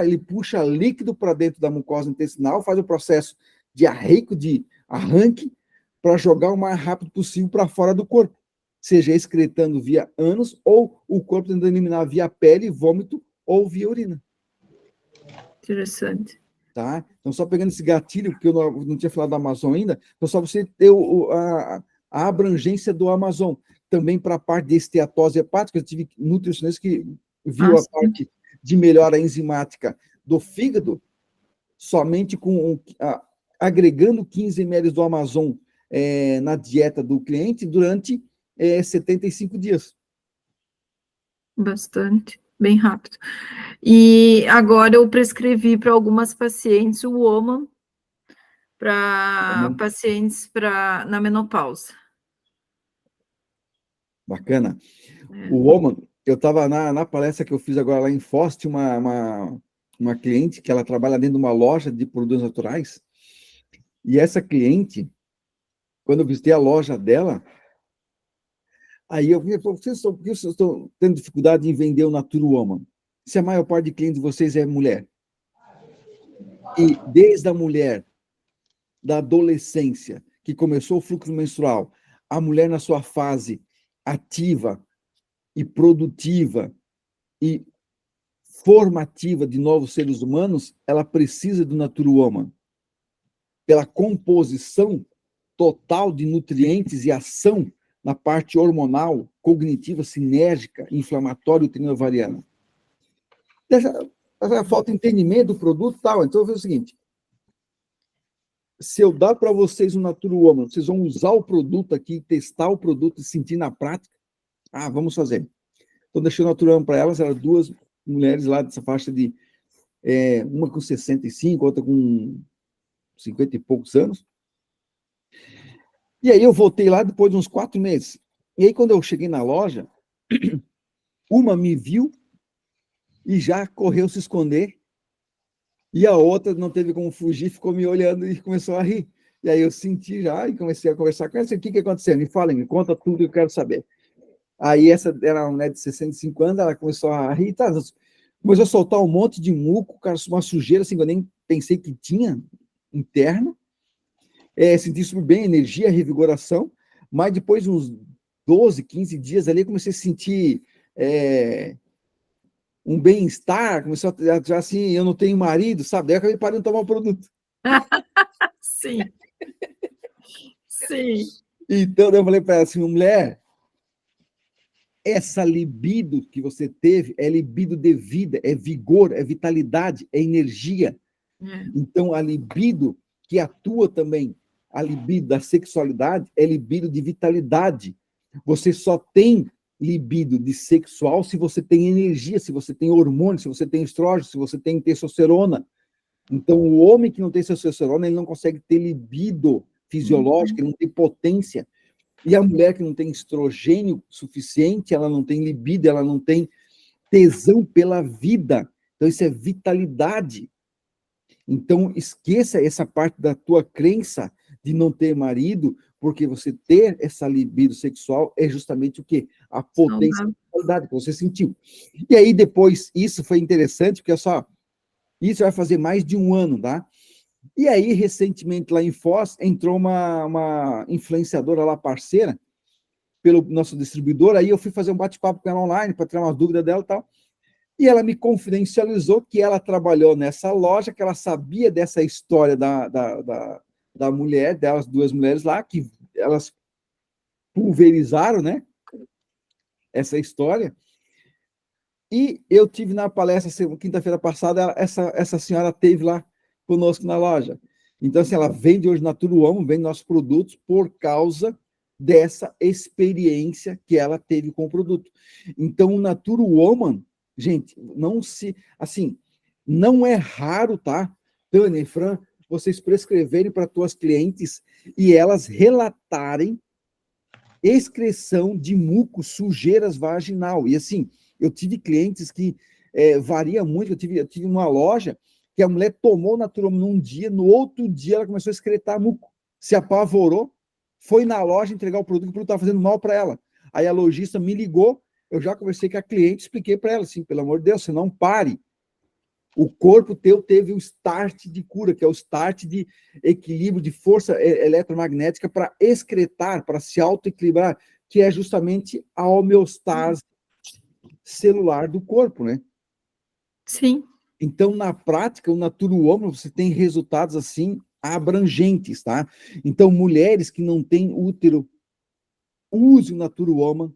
ele puxa líquido para dentro da mucosa intestinal, faz o processo diarreico, de arranque, para jogar o mais rápido possível para fora do corpo, seja excretando via ânus ou o corpo tentando eliminar via pele, vômito ou via urina. Interessante. Tá? Então, só pegando esse gatilho, porque eu não tinha falado da Amazon ainda, então só você ter a abrangência do Amazon. Também para a parte de esteatose hepática, eu tive nutricionista que viu a parte de melhora enzimática do fígado, somente agregando 15 ml do Amazon na dieta do cliente durante 75 dias. Bastante, bem rápido. E agora eu prescrevi para algumas pacientes o Woman, para pacientes na menopausa. Bacana. O Woman, eu estava na palestra que eu fiz agora lá em Foz, tinha uma cliente que ela trabalha dentro de uma loja de produtos naturais, e essa cliente, quando eu visitei a loja dela, aí eu vi, por que vocês estão tendo dificuldade em vender o Natura Woman? Se a maior parte de clientes de vocês é mulher. E desde a mulher da adolescência, que começou o fluxo menstrual, a mulher na sua fase ativa e produtiva e formativa de novos seres humanos, ela precisa do Natura Woman. Pela composição total de nutrientes e ação na parte hormonal, cognitiva, sinérgica, inflamatória e uterino-ovariana. Essa falta de entendimento do produto tal. Então, eu fiz o seguinte: se eu dar para vocês um Natura Woman, vocês vão usar o produto aqui, testar o produto e sentir na prática? Vamos fazer. Então, deixei o Natura Woman para elas, eram 2 mulheres lá dessa faixa de uma com 65, outra com 50 e poucos anos. E aí eu voltei lá depois de uns 4 meses. E aí, quando eu cheguei na loja, uma me viu e já correu se esconder, e a outra não teve como fugir, ficou me olhando e começou a rir. E aí eu senti já e comecei a conversar com ela. O que aconteceu? Me falem, me conta tudo que eu quero saber. Aí essa era uma mulher de 65 anos, ela começou a rir, começou a soltar um monte de muco, cara, uma sujeira assim, que eu nem pensei que tinha interna. Senti super bem, energia, revigoração, mas depois de uns 12, 15 dias ali, eu comecei a sentir um bem-estar, começou a já assim, eu não tenho marido, sabe? Daí eu acabei parando de tomar o produto. Sim. Sim. Então, eu falei para ela assim, mulher, essa libido que você teve é libido de vida, é vigor, é vitalidade, é energia. Então, a libido que atua também, a libido da sexualidade, é libido de vitalidade. Você só tem libido de sexual se você tem energia, se você tem hormônio, se você tem estrógeno, se você tem testosterona. Então, o homem que não tem testosterona, ele não consegue ter libido fisiológica, ele não tem potência. E a mulher que não tem estrogênio suficiente, ela não tem libido, ela não tem tesão pela vida. Então, isso é vitalidade. Então, esqueça essa parte da tua crença de não ter marido, porque você ter essa libido sexual é justamente o quê? A potência da vitalidade que você sentiu. E aí, depois, isso foi interessante, porque só, isso vai fazer mais de 1 ano, tá? E aí, recentemente, lá em Foz, entrou uma influenciadora lá, parceira, pelo nosso distribuidor, aí eu fui fazer um bate-papo com ela online, para tirar uma dúvida dela e tal, e ela me confidencializou que ela trabalhou nessa loja, que ela sabia dessa história da mulher, delas 2 mulheres lá, que elas pulverizaram, né, essa história. E eu tive na palestra, quinta-feira passada, essa senhora teve lá conosco na loja. Então, assim, ela vende hoje Natura Woman, vende nossos produtos por causa dessa experiência que ela teve com o produto. Então, o Natura Woman, gente, não é raro, tá? Tânia e Fran, vocês prescreverem para tuas clientes e elas relatarem excreção de muco, sujeiras vaginal. E assim, eu tive clientes que varia muito. Eu tive uma loja que a mulher tomou Natura Woman num dia, no outro dia ela começou a excretar muco, se apavorou, foi na loja entregar o produto estava fazendo mal para ela. Aí a lojista me ligou, eu já conversei com a cliente, expliquei para ela assim, pelo amor de Deus, você não pare. O corpo teu teve o start de cura, que é o start de equilíbrio, de força eletromagnética para excretar, para se autoequilibrar, que é justamente a homeostase celular do corpo, né? Sim. Então, na prática, o Natura Woman, você tem resultados assim abrangentes, tá? Então, mulheres que não têm útero, use o Natura Woman.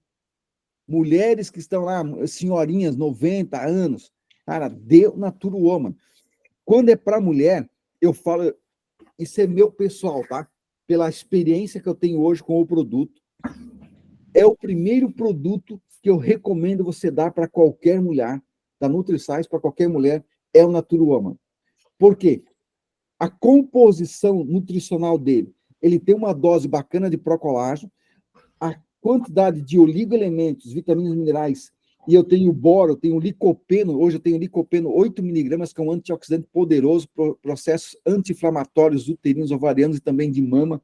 Mulheres que estão lá, senhorinhas, 90 anos, cara, dê o Natura Woman. Quando é para mulher, eu falo, isso é meu pessoal, tá? Pela experiência que eu tenho hoje com o produto, é o primeiro produto que eu recomendo você dar para qualquer mulher, da NutriScience para qualquer mulher, é o Natura Woman. Por quê? A composição nutricional dele, ele tem uma dose bacana de procolágeno, a quantidade de oligoelementos, vitaminas e minerais, e eu tenho boro, eu tenho licopeno, hoje eu tenho licopeno 8 miligramas, que é um antioxidante poderoso, processos anti-inflamatórios uterinos, ovarianos e também de mama.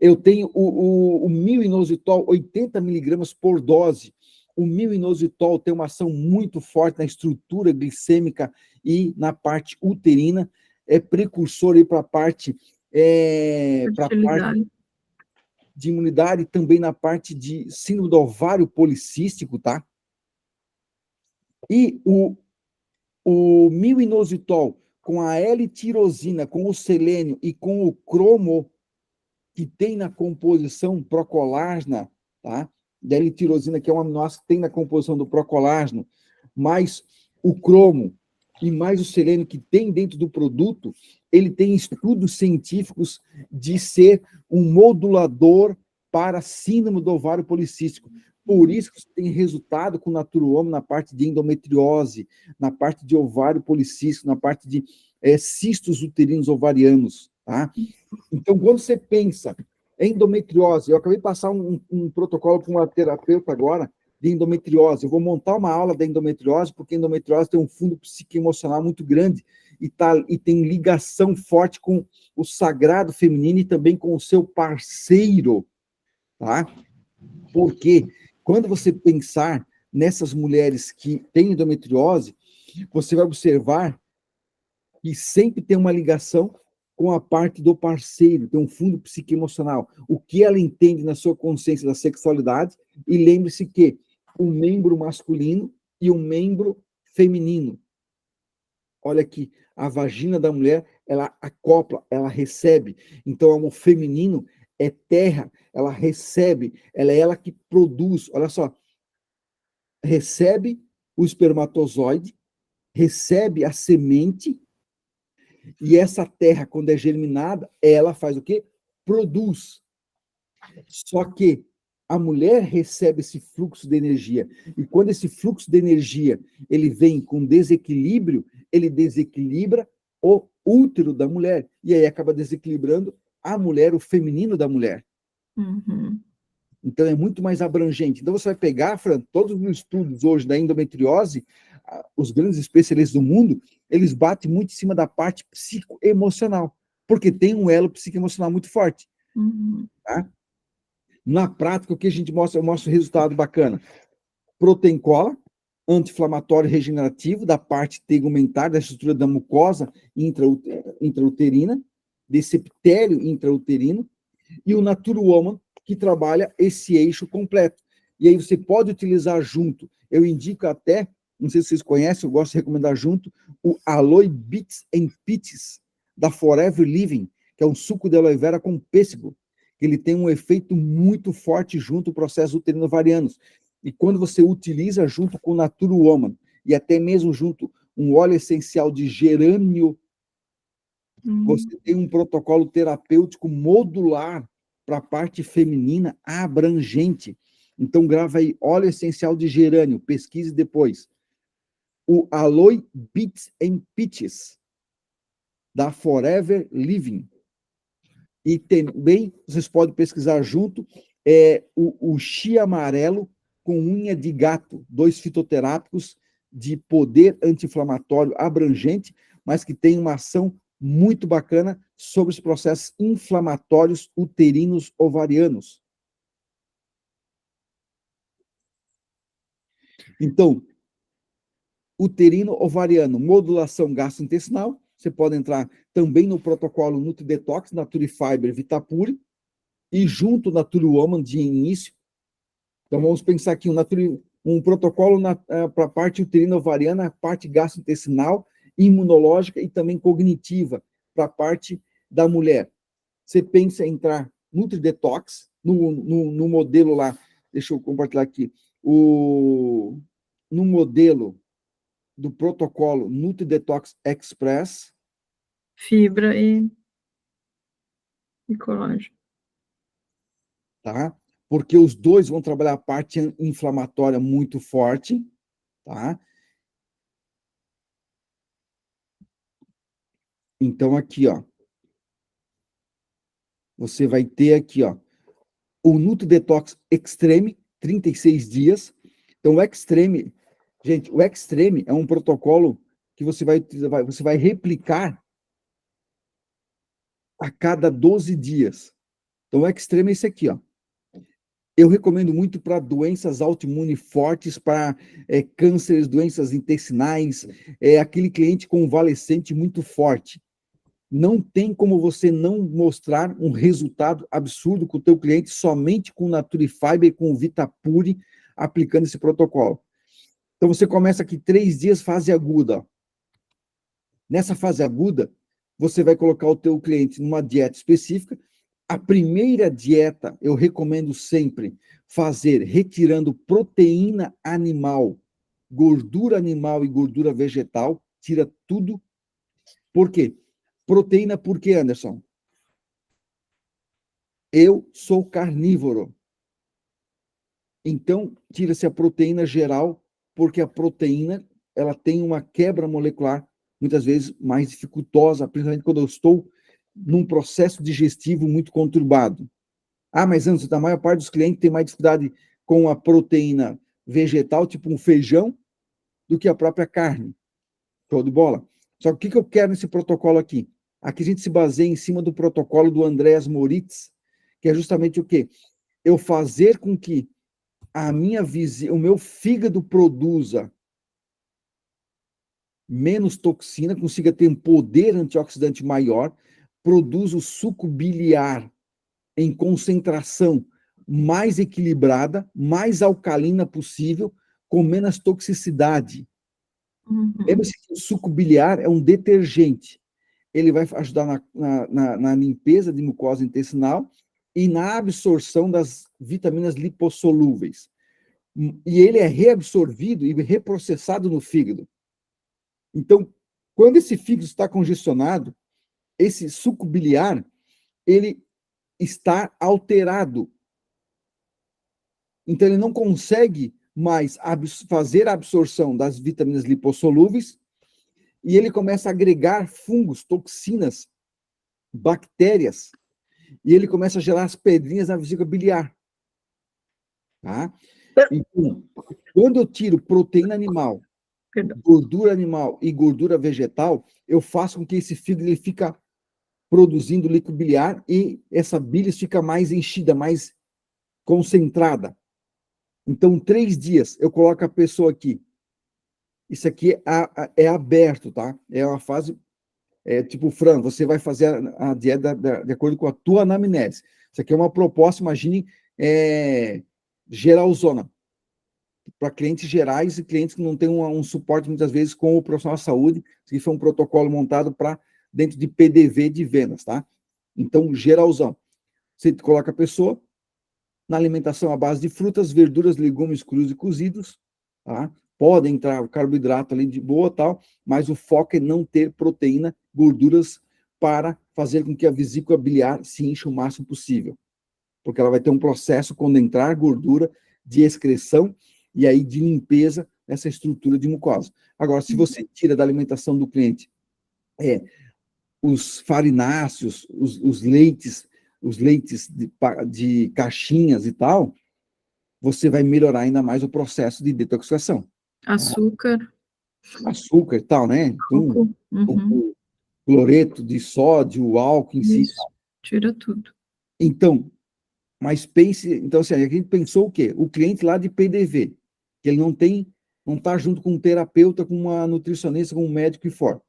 Eu tenho o mil-inositol, 80 miligramas por dose. O mil-inositol tem uma ação muito forte na estrutura glicêmica e na parte uterina, é precursor para a parte de imunidade, também na parte de síndrome do ovário policístico, tá? E o mil-inositol com a L-tirosina, com o selênio e com o cromo, que tem na composição procolágena, tá? Da L-tirosina, que é um aminoácido que tem na composição do procolágeno, mais o cromo e mais o selênio que tem dentro do produto, ele tem estudos científicos de ser um modulador para síndrome do ovário policístico. Por isso que você tem resultado com o Natura Woman na parte de endometriose, na parte de ovário policístico, na parte de cistos uterinos ovarianos, tá? Então, quando você pensa em endometriose, eu acabei de passar um protocolo para uma terapeuta agora de endometriose. Eu vou montar uma aula da endometriose, porque a endometriose tem um fundo psicoemocional muito grande e tem ligação forte com o sagrado feminino e também com o seu parceiro, tá? Porque quando você pensar nessas mulheres que têm endometriose, você vai observar que sempre tem uma ligação com a parte do parceiro, tem um fundo psicoemocional. O que ela entende na sua consciência da sexualidade, e lembre-se que um membro masculino e um membro feminino. Olha aqui, a vagina da mulher, ela acopla, ela recebe. Então, o feminino é terra, ela recebe, ela é ela que produz. Olha só, recebe o espermatozoide, recebe a semente, e essa terra, quando é germinada, ela faz o quê? Produz. Só que a mulher recebe esse fluxo de energia. E quando esse fluxo de energia ele vem com desequilíbrio, ele desequilibra o útero da mulher. E aí acaba desequilibrando a mulher, o feminino da mulher. Uhum. Então é muito mais abrangente. Então você vai pegar, Fran, todos os estudos hoje da endometriose, os grandes especialistas do mundo, eles batem muito em cima da parte psicoemocional, porque tem um elo psicoemocional muito forte. Uhum. Tá? Na prática, o que a gente mostra? Eu mostro o resultado bacana. Protein cola, anti-inflamatório regenerativo da parte tegumentar, da estrutura da mucosa intrauterina, desse epitélio intrauterino, e o Natura Woman, que trabalha esse eixo completo. E aí você pode utilizar junto, eu indico até, não sei se vocês conhecem, eu gosto de recomendar junto, o Aloe Bits and Peaches, da Forever Living, que é um suco de aloe vera com pêssego. Ele tem um efeito muito forte junto ao processo uterino-ovarianos. E quando você utiliza junto com o Natura Woman, e até mesmo junto um óleo essencial de gerânio, você tem um protocolo terapêutico modular para a parte feminina abrangente. Então, grava aí, óleo essencial de gerânio, pesquise depois. O Aloe Bits and Peaches, da Forever Living. E também, vocês podem pesquisar junto, o chia amarelo com unha de gato, 2 fitoterápicos de poder anti-inflamatório abrangente, mas que tem uma ação muito bacana sobre os processos inflamatórios uterinos ovarianos. Então, uterino ovariano, modulação gastrointestinal, você pode entrar também no protocolo NutriDetox, Naturifiber, Vitapure, e junto Natura Woman de início. Então, vamos pensar aqui um protocolo para a parte uterina ovariana, parte gastrointestinal, imunológica e também cognitiva, para a parte da mulher. Você pensa em entrar NutriDetox, no modelo lá, deixa eu compartilhar aqui, no modelo do protocolo NutriDetox Express, Fibra e colágeno. Tá? Porque os dois vão trabalhar a parte inflamatória muito forte, tá? Então, aqui, ó, você vai ter aqui, ó, o NutriDetox Extreme, 36 dias. Então, o Extreme, gente, o Extreme é um protocolo que você vai replicar a cada 12 dias. Então, o Extreme é esse aqui, ó. Eu recomendo muito para doenças autoimunes fortes, para cânceres, doenças intestinais, aquele cliente convalescente muito forte. Não tem como você não mostrar um resultado absurdo com o teu cliente somente com o Naturifiber e com o Vitapure aplicando esse protocolo. Então, você começa aqui 3 dias, fase aguda. Nessa fase aguda, você vai colocar o teu cliente numa dieta específica. A primeira dieta, eu recomendo sempre fazer retirando proteína animal, gordura animal e gordura vegetal, tira tudo. Por quê? Proteína, por quê, Anderson? Eu sou carnívoro. Então, tira-se a proteína geral, porque a proteína ela tem uma quebra molecular, muitas vezes mais dificultosa, principalmente quando eu estou num processo digestivo muito conturbado. Ah, mas antes, a maior parte dos clientes tem mais dificuldade com a proteína vegetal, tipo um feijão, do que a própria carne. Show de bola? Só que o que eu quero nesse protocolo aqui? Aqui a gente se baseia em cima do protocolo do Andreas Moritz, que é justamente o quê? Eu fazer com que o meu fígado produza menos toxina, consiga ter um poder antioxidante maior, produza o suco biliar em concentração mais equilibrada, mais alcalina possível, com menos toxicidade. Lembre-se que o suco biliar é um detergente. Ele vai ajudar na limpeza de mucosa intestinal e na absorção das vitaminas lipossolúveis. E ele é reabsorvido e reprocessado no fígado. Então, quando esse fígado está congestionado, esse suco biliar, ele está alterado. Então, ele não consegue mais fazer a absorção das vitaminas lipossolúveis e ele começa a agregar fungos, toxinas, bactérias, e ele começa a gerar as pedrinhas na vesícula biliar. Tá? Então, quando eu tiro proteína animal, gordura animal e gordura vegetal, eu faço com que esse fígado ele fica produzindo líquido biliar e essa bilis fica mais enchida, mais concentrada. Então, 3 dias, eu coloco a pessoa aqui. Isso aqui é aberto, tá? É uma fase, tipo, Fran, você vai fazer a dieta de acordo com a tua anamnese. Isso aqui é uma proposta, imagine, geralzona, para clientes gerais e clientes que não têm um suporte, muitas vezes, com o profissional de saúde. Isso aqui foi um protocolo montado para dentro de PDV de vendas, tá? Então, geralzão. Você coloca a pessoa na alimentação à base de frutas, verduras, legumes crus e cozidos, tá? Pode entrar o carboidrato ali de boa, tal, mas o foco é não ter proteína, gorduras, para fazer com que a vesícula biliar se encha o máximo possível. Porque ela vai ter um processo, quando entrar gordura, de excreção e aí de limpeza dessa estrutura de mucosa. Agora, se você tira da alimentação do cliente os farináceos, os leites de caixinhas e tal, você vai melhorar ainda mais o processo de detoxificação. Açúcar. Açúcar e tal, né? Então, o cloreto de sódio, o álcool em si. Isso, tira tudo. Então, mas pense, então assim, a gente pensou o quê? O cliente lá de PDV, que ele não está junto com um terapeuta, com uma nutricionista, com um médico e for.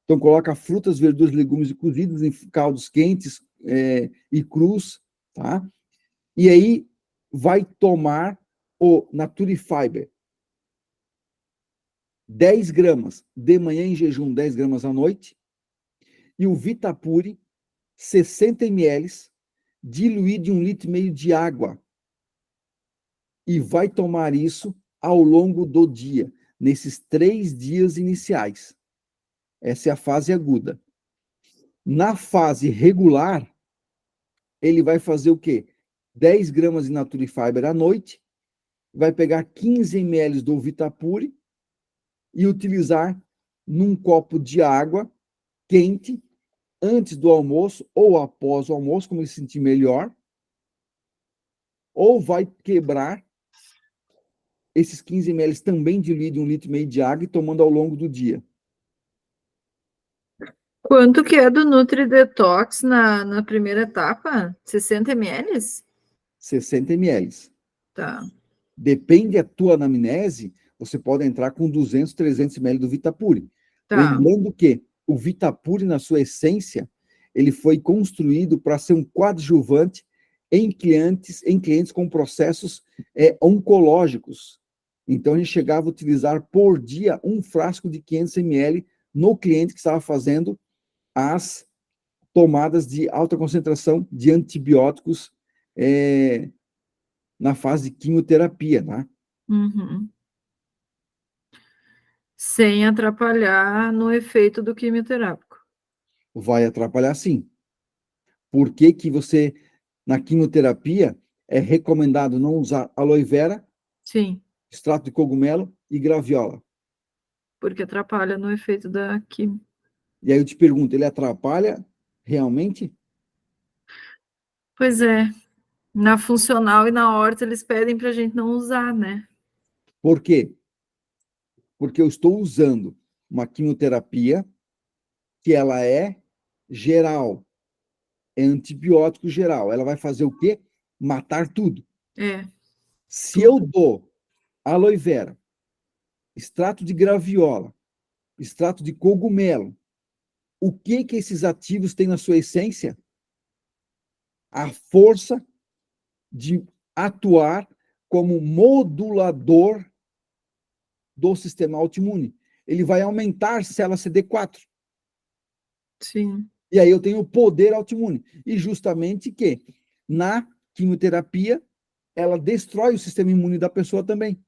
Então, coloca frutas, verduras, legumes e cozidos em caldos quentes e crus, tá? E aí, vai tomar o Naturifiber. 10 gramas de manhã em jejum, 10 gramas à noite. E o Vitapure, 60 ml, diluído em 1,5 litro de água. E vai tomar isso ao longo do dia, nesses 3 dias iniciais. Essa é a fase aguda. Na fase regular, ele vai fazer o quê? 10 gramas de Nature Fiber à noite, vai pegar 15 ml do Vitapure e utilizar num copo de água quente antes do almoço ou após o almoço, como ele se sentir melhor, ou vai quebrar esses 15 ml também diluído em 1,5 litro de água e tomando ao longo do dia. Quanto que é do Nutri Detox na primeira etapa? 60 ml? 60 ml. Tá. Depende da tua anamnese, você pode entrar com 200, 300 ml do Vitapure. Tá. Lembrando que o Vitapure, na sua essência, ele foi construído para ser um coadjuvante em clientes com processos oncológicos. Então, a gente chegava a utilizar por dia um frasco de 500 ml no cliente que estava fazendo as tomadas de alta concentração de antibióticos na fase de quimioterapia, tá? Uhum. Sem atrapalhar no efeito do quimioterápico. Vai atrapalhar sim. Por que que você, na quimioterapia, é recomendado não usar aloe vera, Sim, extrato de cogumelo e graviola? porque atrapalha no efeito da quimio. E aí eu te pergunto, ele atrapalha realmente? Pois é, na funcional e na horta eles pedem para a gente não usar, né? Por quê? Porque eu estou usando uma quimioterapia que ela é geral, é antibiótico geral. Ela vai fazer o quê? Matar tudo. É. Se eu dou aloe vera, extrato de graviola, extrato de cogumelo, o que que esses ativos têm na sua essência? A força de atuar como modulador do sistema autoimune. Ele vai aumentar célula CD4. Sim. E aí eu tenho o poder autoimune. E justamente que na quimioterapia ela destrói o sistema imune da pessoa também.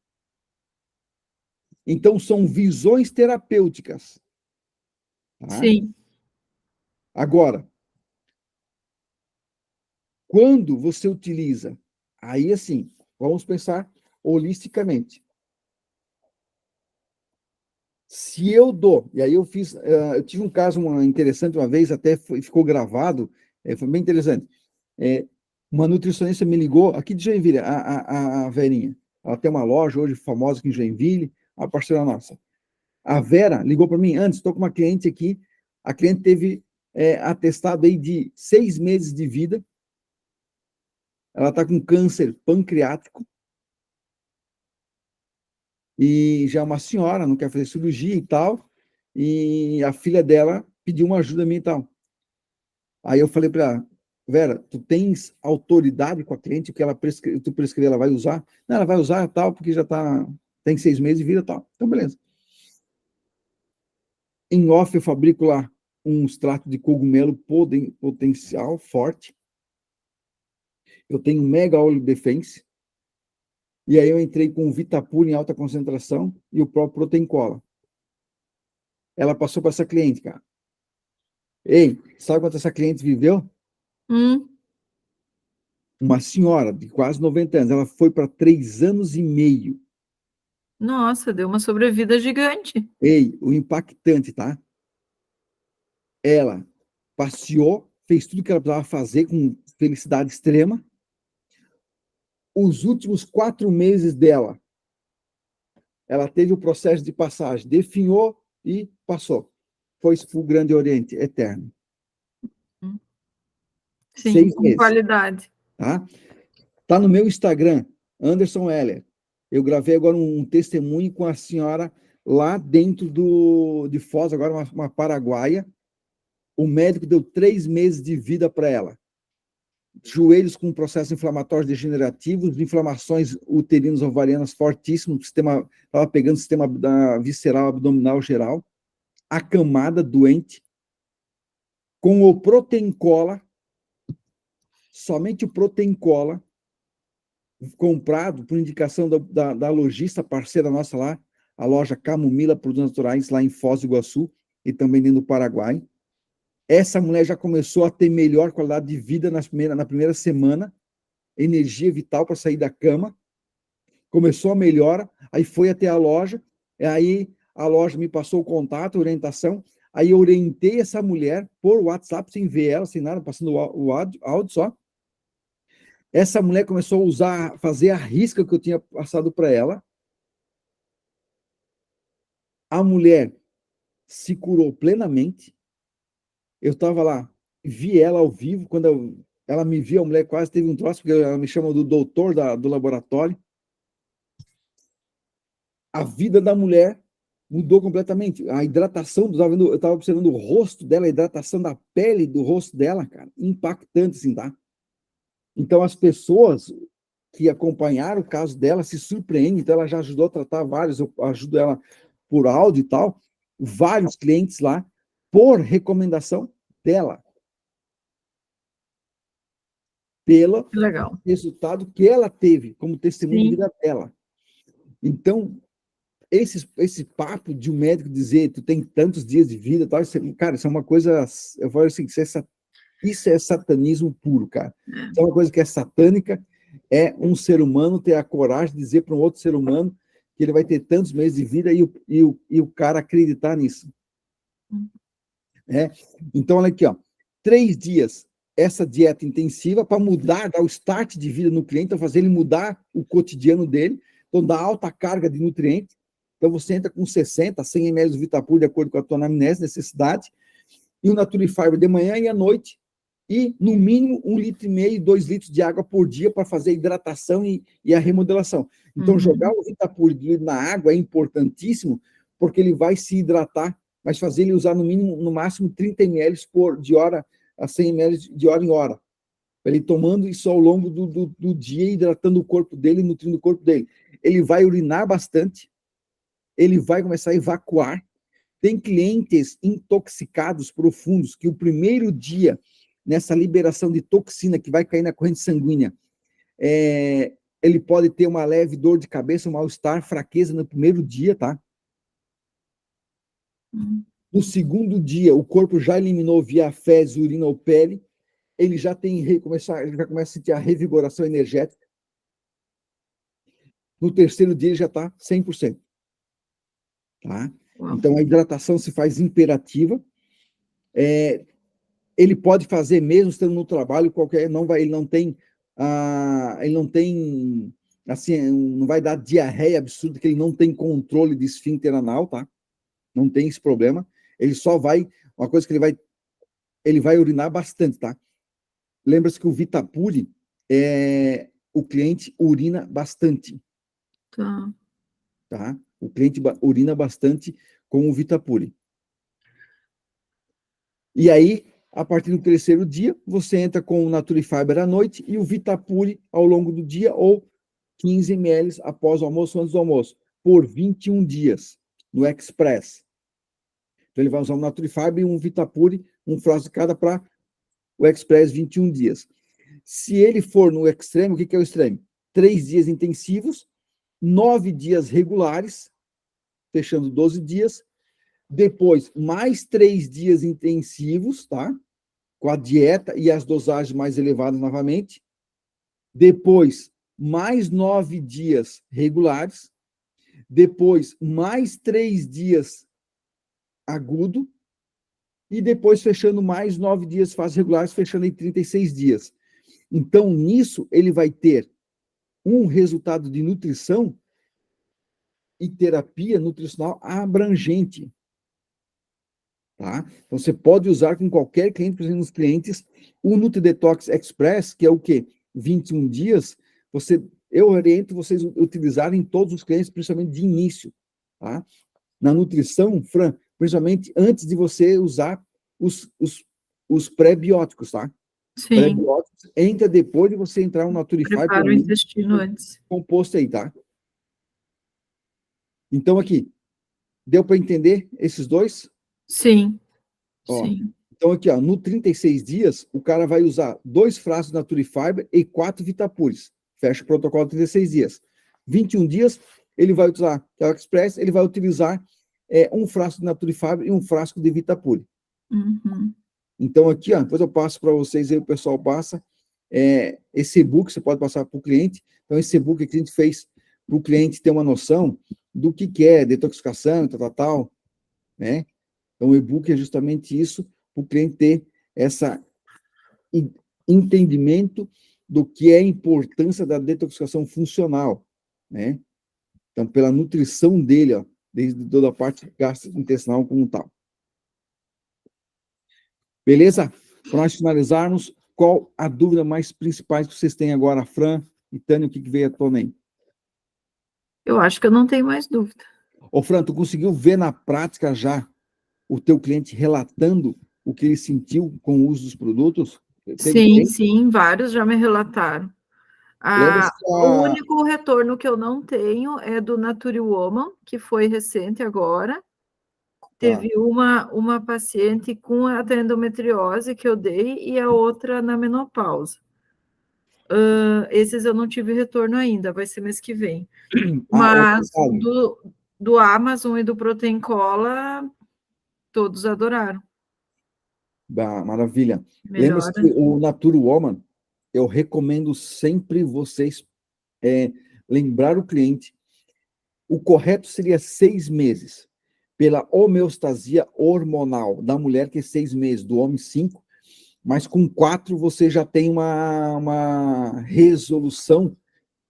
Então são visões terapêuticas. Tá? Sim. Agora, quando você utiliza, aí assim, vamos pensar holisticamente. Se eu dou, e aí eu fiz, eu tive um caso interessante uma vez, até ficou gravado, foi bem interessante. Uma nutricionista me ligou, aqui de Joinville, a Verinha. Ela tem uma loja hoje famosa aqui em Joinville, a parceira nossa. A Vera ligou para mim antes, estou com uma cliente aqui, a cliente teve atestado aí de 6 meses de vida, ela está com câncer pancreático, e já é uma senhora, não quer fazer cirurgia e tal, e a filha dela pediu uma ajuda minha e tal. Aí eu falei para ela, Vera, tu tens autoridade com a cliente que tu prescrever, ela vai usar? Não, ela vai usar tal, porque já tem 6 meses de vida e tal. Então, beleza. Em off, eu fabrico lá um extrato de cogumelo potencial forte. Eu tenho mega óleo defense. E aí eu entrei com o Vitapure em alta concentração e o próprio Protein Cola. Ela passou para essa cliente, cara. Ei, sabe quanto essa cliente viveu? Uma senhora de quase 90 anos. Ela foi para 3 anos e meio. Nossa, deu uma sobrevida gigante. Ei, o impactante, tá? Ela passeou, fez tudo que ela precisava fazer com felicidade extrema. Os últimos 4 meses dela, ela teve o processo de passagem, definhou e passou. Foi para o Grande Oriente Eterno. Sim, 6 com meses. qualidade. Tá no meu Instagram, Anderson Heller. Eu gravei agora um testemunho com a senhora lá dentro de Foz, agora uma paraguaia. O médico deu 3 meses de vida para ela. Joelhos com processos inflamatórios degenerativos, inflamações uterinas ovarianas fortíssimas, estava pegando o sistema visceral, abdominal geral, acamada, doente, com o Protein Cola, somente o Protein Cola, comprado por indicação da lojista parceira nossa lá, a loja Camomila Produtos Naturais, lá em Foz do Iguaçu, e também dentro do Paraguai. essa mulher já começou a ter melhor qualidade de vida na primeira semana, energia vital para sair da cama, começou a melhora, aí foi até a loja, aí a loja me passou o contato, orientação, aí eu orientei essa mulher por WhatsApp, sem ver ela, sem nada, passando o áudio só. Essa mulher começou a fazer a risca que eu tinha passado para ela. A mulher se curou plenamente. Eu estava lá, vi ela ao vivo, quando ela me viu, a mulher quase teve um troço, porque ela me chama do doutor do laboratório. A vida da mulher mudou completamente. A hidratação, eu estava observando o rosto dela, a hidratação da pele do rosto dela, cara, impactante, assim, tá? Então, as pessoas que acompanharam o caso dela se surpreendem, então ela já ajudou a tratar vários, eu ajudo ela por áudio e tal, vários clientes lá, por recomendação dela. Pelo Legal. resultado que ela teve, como testemunho de vida dela. Então, esse papo de um médico dizer tu tem tantos dias de vida, tal, cara, isso é uma coisa, eu falo assim, isso é satanismo puro, cara. Isso é uma coisa que é satânica, é um ser humano ter a coragem de dizer para um outro ser humano que ele vai ter tantos meses de vida e o cara acreditar nisso. Então, olha aqui, ó, 3 dias, essa dieta intensiva para mudar, dar o start de vida no cliente, então fazer ele mudar o cotidiano dele, então dá alta carga de nutrientes. Então, você entra com 60, 100 ml de Vitapur, de acordo com a tua anamnese, necessidade, e o Naturify de manhã e à noite, e, no mínimo, 1,5 litro, 2 litros de água por dia para fazer a hidratação e a remodelação. Então, jogar o Vitapur diluído na água é importantíssimo, porque ele vai se hidratar, mas fazer ele usar no mínimo, no máximo, 30 ml de hora a 100 ml de hora em hora. Ele tomando isso ao longo do dia, hidratando o corpo dele, nutrindo o corpo dele. Ele vai urinar bastante, ele vai começar a evacuar. Tem clientes intoxicados profundos que o primeiro dia, nessa liberação de toxina que vai cair na corrente sanguínea, ele pode ter uma leve dor de cabeça, um mal-estar, fraqueza no primeiro dia, tá? No segundo dia, o corpo já eliminou via fezes, urina ou pele, ele já começa a sentir a revigoração energética. No terceiro dia, ele já está 100%. Tá? Então, a hidratação se faz imperativa. Ele pode fazer mesmo estando no trabalho, ele não tem, assim, não vai dar diarreia absurda, que ele não tem controle de esfíncter anal, tá? Não tem esse problema. Ele só vai, uma coisa que ele vai urinar bastante, tá? Lembra-se que o Vitapuri, o cliente urina bastante. Tá? O cliente urina bastante com o Vitapuri. E aí, a partir do terceiro dia, você entra com o Naturifiber à noite e o Vitapuri ao longo do dia, ou 15 ml após o almoço, antes do almoço, por 21 dias, no Express. Então, ele vai usar um Naturifiber e um Vitapuri, um frasco de cada para o Express 21 dias. Se ele for no extremo, o que é o extremo? 3 dias intensivos, 9 dias regulares, fechando 12 dias, depois mais 3 dias intensivos, tá? Com a dieta e as dosagens mais elevadas novamente, depois mais 9 dias regulares, depois mais 3 dias agudo, e depois fechando mais 9 dias fases regulares, fechando em 36 dias. Então, nisso, ele vai ter um resultado de nutrição e terapia nutricional abrangente. Tá? Então, você pode usar com qualquer cliente, por exemplo, nos clientes, o NutriDetox Express, que é o quê? 21 dias, eu oriento vocês a utilizarem em todos os clientes, principalmente de início. Tá? Na nutrição, Fran, principalmente antes de você usar os pré-bióticos, tá? Sim. Pré-bióticos entra depois de você entrar no Naturify. Prepara o intestino antes. Composto aí, tá? Então, aqui, deu para entender esses dois? Sim. Ó, sim. Então, aqui, ó, no 36 dias, o cara vai usar 2 frascos de Naturifiber e 4 Vitapures. Fecha o protocolo de 36 dias. 21 dias, ele vai usar, que é o Express, ele vai utilizar um frasco de Naturifiber e um frasco de Vitapure. Uhum. Então, aqui, ó, depois eu passo para vocês, aí o pessoal passa, esse e-book você pode passar para o cliente. Então, esse e-book que a gente fez para o cliente ter uma noção do que é detoxificação, tal, né? Então, o e-book é justamente isso, para o cliente ter esse entendimento do que é a importância da detoxificação funcional, né? Então, pela nutrição dele, ó, desde toda a parte gastrointestinal como tal. Beleza? Para nós finalizarmos, qual a dúvida mais principais que vocês têm agora, Fran e Tânia, o que veio à tona aí? Eu acho que eu não tenho mais dúvida. Ô, Fran, tu conseguiu ver na prática já o teu cliente relatando o que ele sentiu com o uso dos produtos? Sim, vários já me relataram. O único retorno que eu não tenho é do Nature Woman, que foi recente agora. Teve uma paciente com a endometriose que eu dei e a outra na menopausa. Esses eu não tive retorno ainda, vai ser mês que vem. Mas do Amazon e do Protein Cola, todos adoraram. Maravilha. Lembra-se que o Nature Woman, eu recomendo sempre vocês lembrar o cliente, o correto seria 6 meses, pela homeostasia hormonal da mulher, que é 6 meses, do homem 5, mas com 4 você já tem uma resolução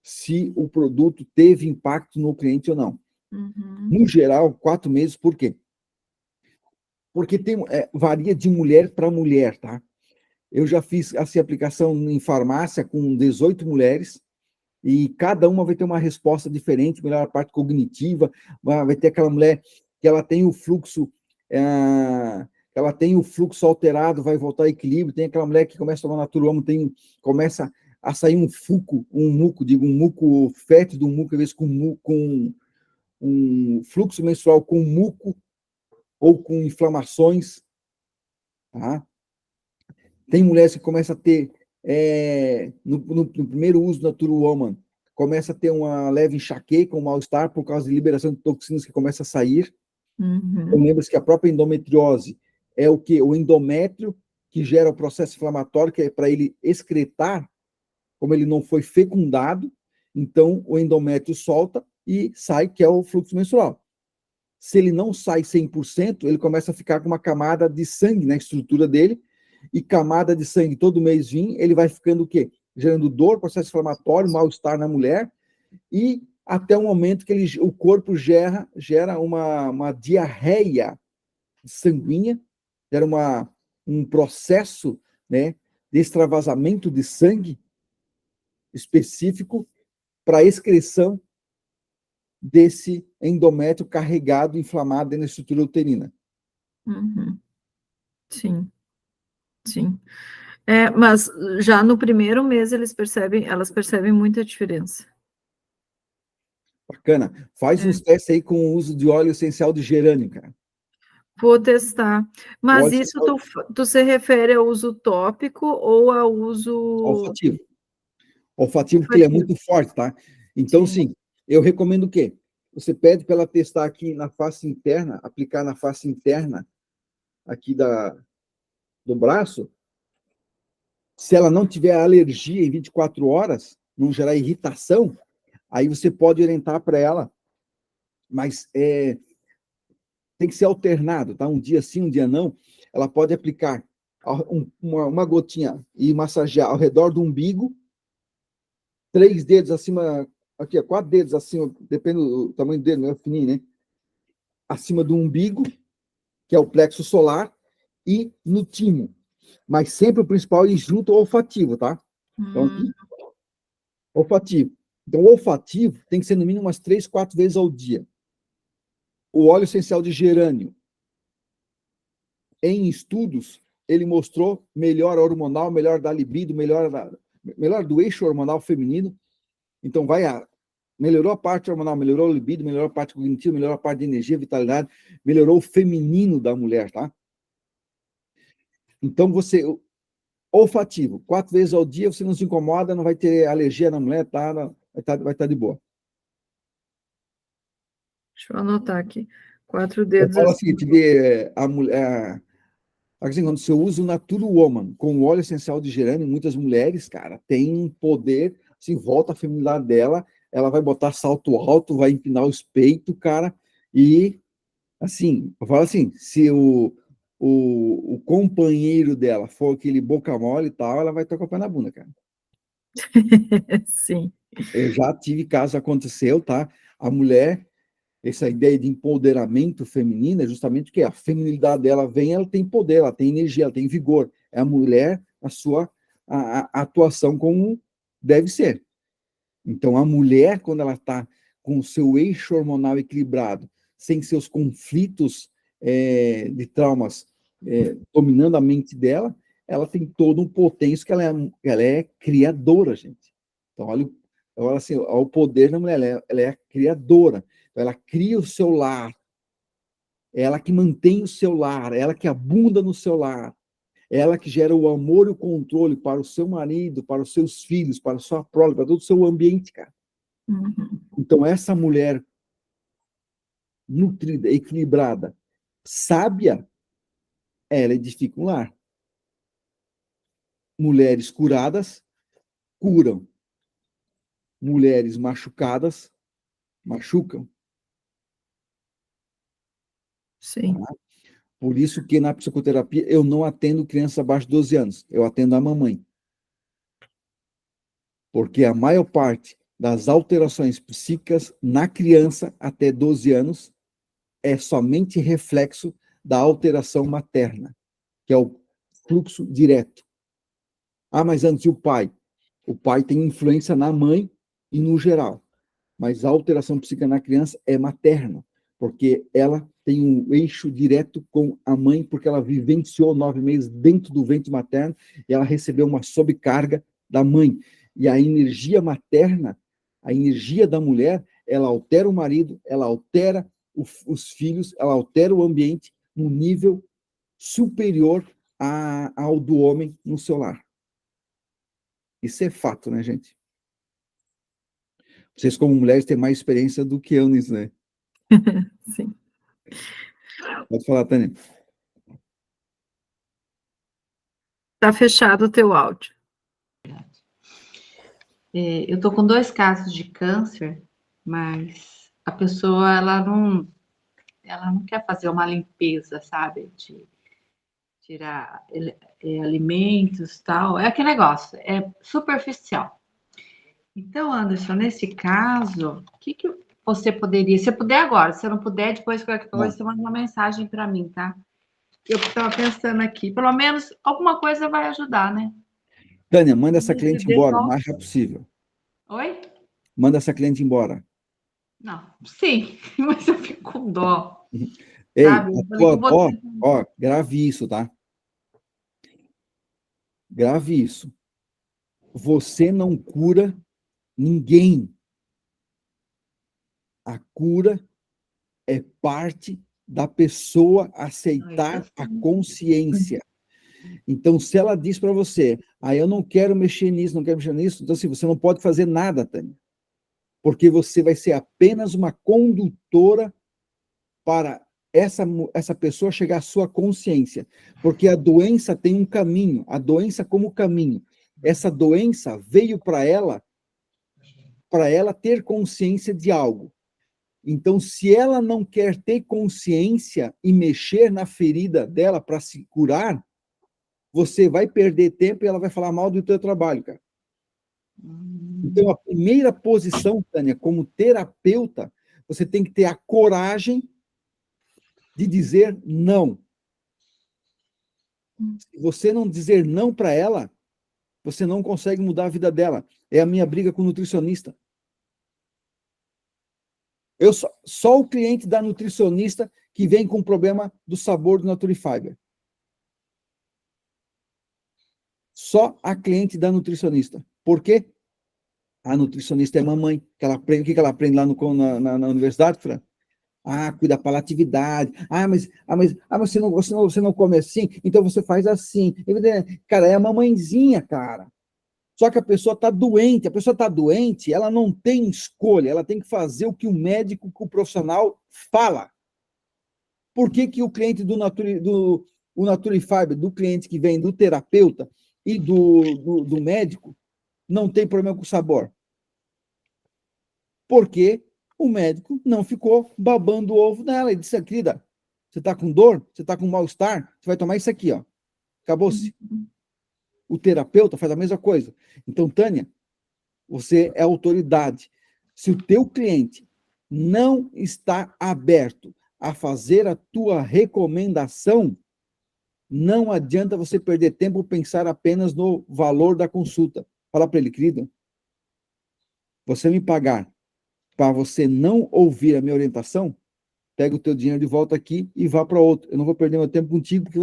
se o produto teve impacto no cliente ou não. Uhum. No geral, 4 meses, por quê? Porque varia de mulher para mulher, tá? Eu já fiz essa aplicação em farmácia com 18 mulheres, e cada uma vai ter uma resposta diferente, melhor a parte cognitiva, vai ter aquela mulher que ela tem o fluxo, alterado, vai voltar ao equilíbrio, tem aquela mulher que começa a tomar Naturomo, começa a sair um muco fétido, um muco, às vezes, com um fluxo menstrual com muco ou com inflamações, tá? Tem mulheres que começam a ter, no primeiro uso da Nature Woman, começa a ter uma leve enxaqueca, um mal-estar por causa de liberação de toxinas que começa a sair. Então, lembra-se que a própria endometriose é o quê? O endométrio que gera o processo inflamatório, que é para ele excretar, como ele não foi fecundado, então o endométrio solta e sai, que é o fluxo menstrual. Se ele não sai 100%, ele começa a ficar com uma camada de sangue na estrutura dele, e camada de sangue todo mês ele vai ficando o quê? Gerando dor, processo inflamatório, mal-estar na mulher, e até o momento que o corpo gera uma diarreia sanguínea, gera um processo, né, de extravasamento de sangue específico para a excreção desse endométrio carregado, inflamado na estrutura uterina. Uhum. Sim. Mas já no primeiro mês elas percebem muita diferença. Bacana. Faz uns testes aí com o uso de óleo essencial de gerânio, cara. Vou testar. Mas isso tu se refere ao uso tópico ou ao uso... Olfativo. Olfativo, porque ele é muito forte, tá? Então, sim, eu recomendo o quê? Você pede para ela testar aqui na face interna, aplicar na face interna aqui do braço. Se ela não tiver alergia em 24 horas, não gerar irritação, aí você pode orientar para ela, mas tem que ser alternado, tá? Um dia sim, um dia não. Ela pode aplicar uma gotinha e massagear ao redor do umbigo, 3 dedos acima, aqui, 4 dedos acima, depende do tamanho do dedo, não é fininho, né? Acima do umbigo, que é o plexo solar, e no timo. Mas sempre o principal é junto ao olfativo, tá? Então, aqui, olfativo. Então, o olfativo tem que ser no mínimo umas 3, 4 vezes ao dia. O óleo essencial de gerânio, em estudos, ele mostrou melhora hormonal, melhor da libido, melhor do eixo hormonal feminino. Então, melhorou a parte hormonal, melhorou a libido, melhorou a parte cognitiva, melhorou a parte de energia, vitalidade, melhorou o feminino da mulher, tá? Então, olfativo, 4 vezes ao dia, você não se incomoda, não vai ter alergia na mulher, tá? Vai estar de boa. Deixa eu anotar aqui. 4 dedos. Eu falo assim, a mulher, Assim, quando você usa o Natura Woman com o óleo essencial de gerânio, muitas mulheres, cara, têm um poder, assim, volta a feminilidade dela, ela vai botar salto alto, vai empinar os peitos, cara, e, assim, eu falo assim, se o companheiro dela for aquele boca mole e tal, ela vai tocar o pé na bunda, cara. Sim. Eu já tive caso, aconteceu, tá? A mulher, essa ideia de empoderamento feminino é justamente que a feminilidade dela vem, ela tem poder, ela tem energia, ela tem vigor. É a mulher, a sua a atuação como deve ser. Então, a mulher, quando ela está com o seu eixo hormonal equilibrado, sem seus conflitos de traumas dominando a mente dela, ela tem todo um potência que ela é criadora, gente. Então, olha assim, olha o poder da mulher, ela é criadora. Então, ela cria o seu lar, ela que mantém o seu lar, ela que abunda no seu lar, ela que gera o amor e o controle para o seu marido, para os seus filhos, para a sua prole, para todo o seu ambiente, cara. Uhum. Então, essa mulher nutrida, equilibrada, sábia, ela edifica um lar. Mulheres curadas, curam. Mulheres machucadas, machucam. Sim. Tá? Por isso que na psicoterapia eu não atendo crianças abaixo de 12 anos, eu atendo a mamãe. Porque a maior parte das alterações psíquicas na criança até 12 anos é somente reflexo da alteração materna, que é o fluxo direto. Ah, mas antes o pai. O pai tem influência na mãe e no geral. Mas a alteração psíquica na criança é materna, porque ela tem um eixo direto com a mãe, porque ela vivenciou 9 meses dentro do ventre materno e ela recebeu uma sobrecarga da mãe. E a energia materna, a energia da mulher, ela altera o marido, ela altera os filhos, ela altera o ambiente no nível superior ao do homem no seu lar. Isso é fato, né, gente? Vocês, como mulheres, têm mais experiência do que eu nisso, né? Sim. Pode falar, Tânia. Tá fechado o teu áudio. Eu tô com 2 casos de câncer, mas a pessoa, ela não quer fazer uma limpeza, sabe? De tirar alimentos, tal. É aquele negócio, é superficial. Então, Anderson, nesse caso, o que você poderia, se puder agora, se não puder, depois qualquer coisa, você manda uma mensagem para mim, tá? Eu estava pensando aqui, pelo menos alguma coisa vai ajudar, né? Tânia, manda essa cliente embora o mais rápido possível. Oi? Manda essa cliente embora. Não, sim, mas eu fico com dó. Ei, Sabe? Eu falei que eu vou... grave isso, tá? Grave isso. Você não cura ninguém. A cura é parte da pessoa aceitar a consciência. Então, se ela diz para você, eu não quero mexer nisso, não quero mexer nisso, então assim, você não pode fazer nada, Tânia. Porque você vai ser apenas uma condutora para essa pessoa chegar à sua consciência. Porque a doença tem um caminho, a doença como caminho. Essa doença veio para ela ter consciência de algo. Então, se ela não quer ter consciência e mexer na ferida dela para se curar, você vai perder tempo e ela vai falar mal do teu trabalho, cara. Então, a primeira posição, Tânia, como terapeuta, você tem que ter a coragem de dizer não. Se você não dizer não para ela, você não consegue mudar a vida dela. É a minha briga com o nutricionista. Só o cliente da nutricionista que vem com o problema do sabor do Naturifyber. Só a cliente da nutricionista. Por quê? A nutricionista é mamãe. O que ela aprende lá na universidade, Fran? Cuida da palatividade. Mas você não come assim, então você faz assim. Cara, é a mamãezinha, cara. Só que a pessoa está doente, ela não tem escolha, ela tem que fazer o que o médico, que o profissional fala. Por que o cliente o Nature Fiber do cliente que vem do terapeuta e do médico não tem problema com o sabor? Porque o médico não ficou babando o ovo dela. Ele disse, querida, você está com dor? Você está com mal-estar? Você vai tomar isso aqui, ó. Acabou-se. O terapeuta faz a mesma coisa. Então, Tânia, você é autoridade. Se o teu cliente não está aberto a fazer a tua recomendação, não adianta você perder tempo pensar apenas no valor da consulta. Fala para ele, querido, você me pagar para você não ouvir a minha orientação, pega o teu dinheiro de volta aqui e vá para outro. Eu não vou perder meu tempo contigo, porque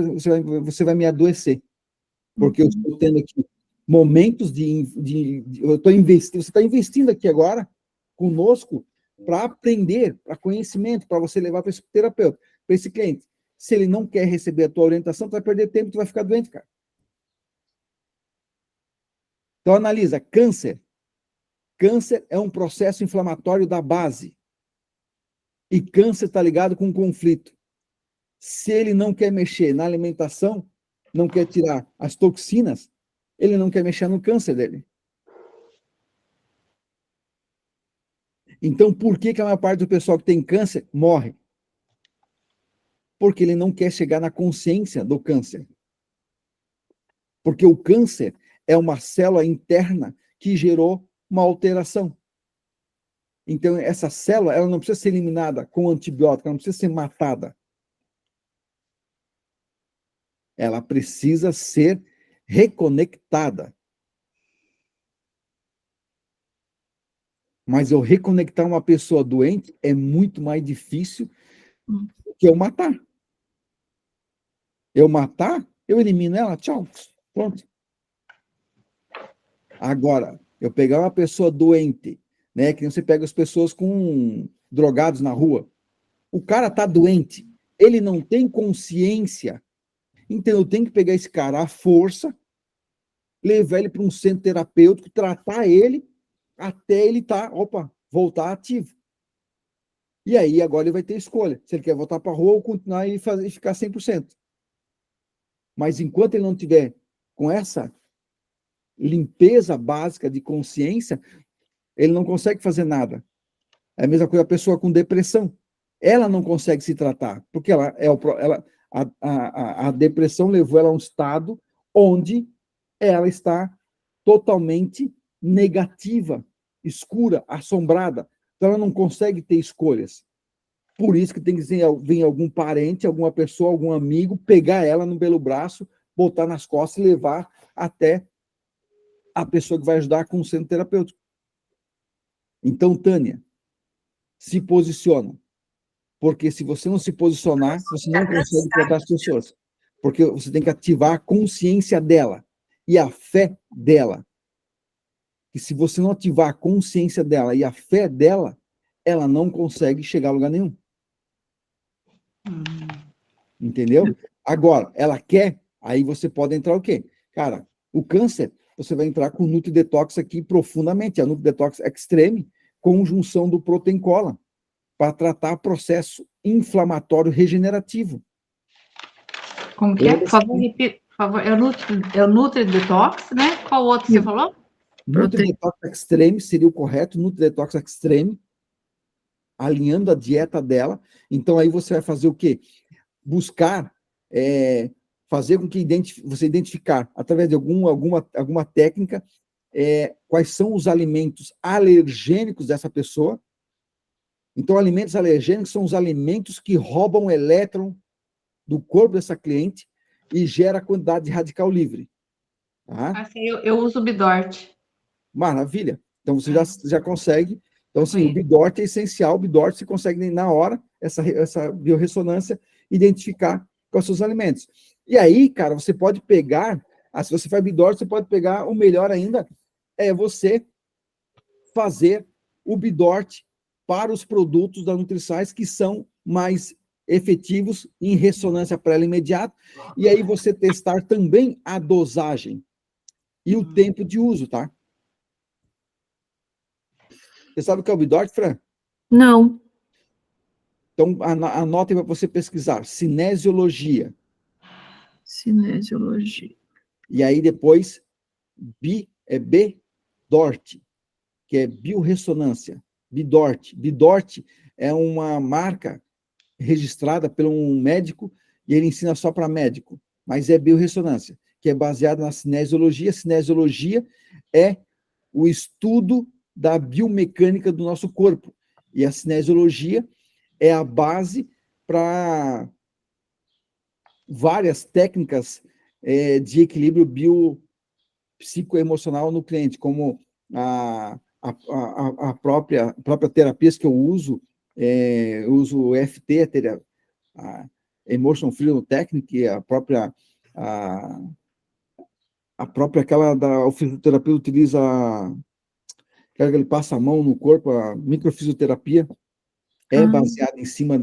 você vai me adoecer. Porque eu estou tendo aqui momentos eu estou investindo, você está investindo aqui agora conosco para aprender, para conhecimento, para você levar para esse terapeuta, para esse cliente. Se ele não quer receber a tua orientação, tu vai perder tempo, tu vai ficar doente, cara. Então, analisa, câncer. Câncer é um processo inflamatório da base. E câncer está ligado com conflito. Se ele não quer mexer na alimentação, não quer tirar as toxinas, ele não quer mexer no câncer dele. Então, por que a maior parte do pessoal que tem câncer morre? Porque ele não quer chegar na consciência do câncer. Porque o câncer é uma célula interna que gerou uma alteração. Então, essa célula, ela não precisa ser eliminada com antibiótico, ela não precisa ser matada. Ela precisa ser reconectada. Mas eu reconectar uma pessoa doente é muito mais difícil do que eu matar. Eu matar, eu elimino ela, tchau, pronto. Agora, eu pegar uma pessoa doente, né, que você pega as pessoas com drogados na rua, o cara tá doente, ele não tem consciência, então eu tenho que pegar esse cara à força, levar ele para um centro terapêutico, tratar ele, até ele voltar ativo. E aí, agora ele vai ter escolha, se ele quer voltar para a rua ou continuar e ficar 100%. Mas enquanto ele não tiver com essa limpeza básica de consciência, ele não consegue fazer nada. É a mesma coisa a pessoa com depressão. Ela não consegue se tratar, porque a depressão levou ela a um estado onde ela está totalmente negativa, escura, assombrada. Então, ela não consegue ter escolhas. Por isso que tem que vir algum parente, alguma pessoa, algum amigo, pegar ela pelo braço, botar nas costas e levar até a pessoa que vai ajudar com o centro terapêutico. Então, Tânia, se posiciona. Porque se você não se posicionar, você não consegue tratar as pessoas. Porque você tem que ativar a consciência dela e a fé dela. E se você não ativar a consciência dela e a fé dela, ela não consegue chegar a lugar nenhum. Entendeu? Agora, ela quer, aí você pode entrar o quê? Cara, o câncer, você vai entrar com o Nutri Detox aqui profundamente, a Nutri Detox Extreme, conjunção do Protein Cola, para tratar processo inflamatório regenerativo. Como que é? Por favor, repita, por favor. É o Nutri Detox, né? Qual outro você falou? Nutri Detox Extreme seria o correto, Nutri Detox Extreme, alinhando a dieta dela. Então, aí você vai fazer o quê? Buscar, fazer com que você identificar, através de alguma técnica, quais são os alimentos alergênicos dessa pessoa. Então, alimentos alergênicos são os alimentos que roubam elétron do corpo dessa cliente e gera quantidade de radical livre. Tá? Assim, eu uso o Bidort. Maravilha. Então, você já consegue. Então, assim, o Bidort é essencial. O Bidort você consegue, na hora, essa biorressonância, identificar quais são os alimentos. E aí, cara, você pode pegar, se você faz Bidort, você pode pegar, o melhor ainda é você fazer o Bidort para os produtos da NutriScience que são mais efetivos em ressonância para ela imediata, e aí você testar também a dosagem e o tempo de uso, tá? Você sabe o que é o Bidort, Fran? Não. Então, anotem para você pesquisar. Cinesiologia. Cinesiologia. E aí depois, B-DORT, que é biorressonância. B-DORT. B-DORT é uma marca registrada por um médico e ele ensina só para médico, mas é biorressonância, que é baseada na cinesiologia. Cinesiologia é o estudo da biomecânica do nosso corpo. E a cinesiologia é a base para várias técnicas de equilíbrio biopsicoemocional no cliente, como a própria terapia que eu uso o EFT, a Emotion Freedom Technique, a própria aquela o fisioterapeuta utiliza, que ele passa a mão no corpo, a microfisioterapia, baseada em cima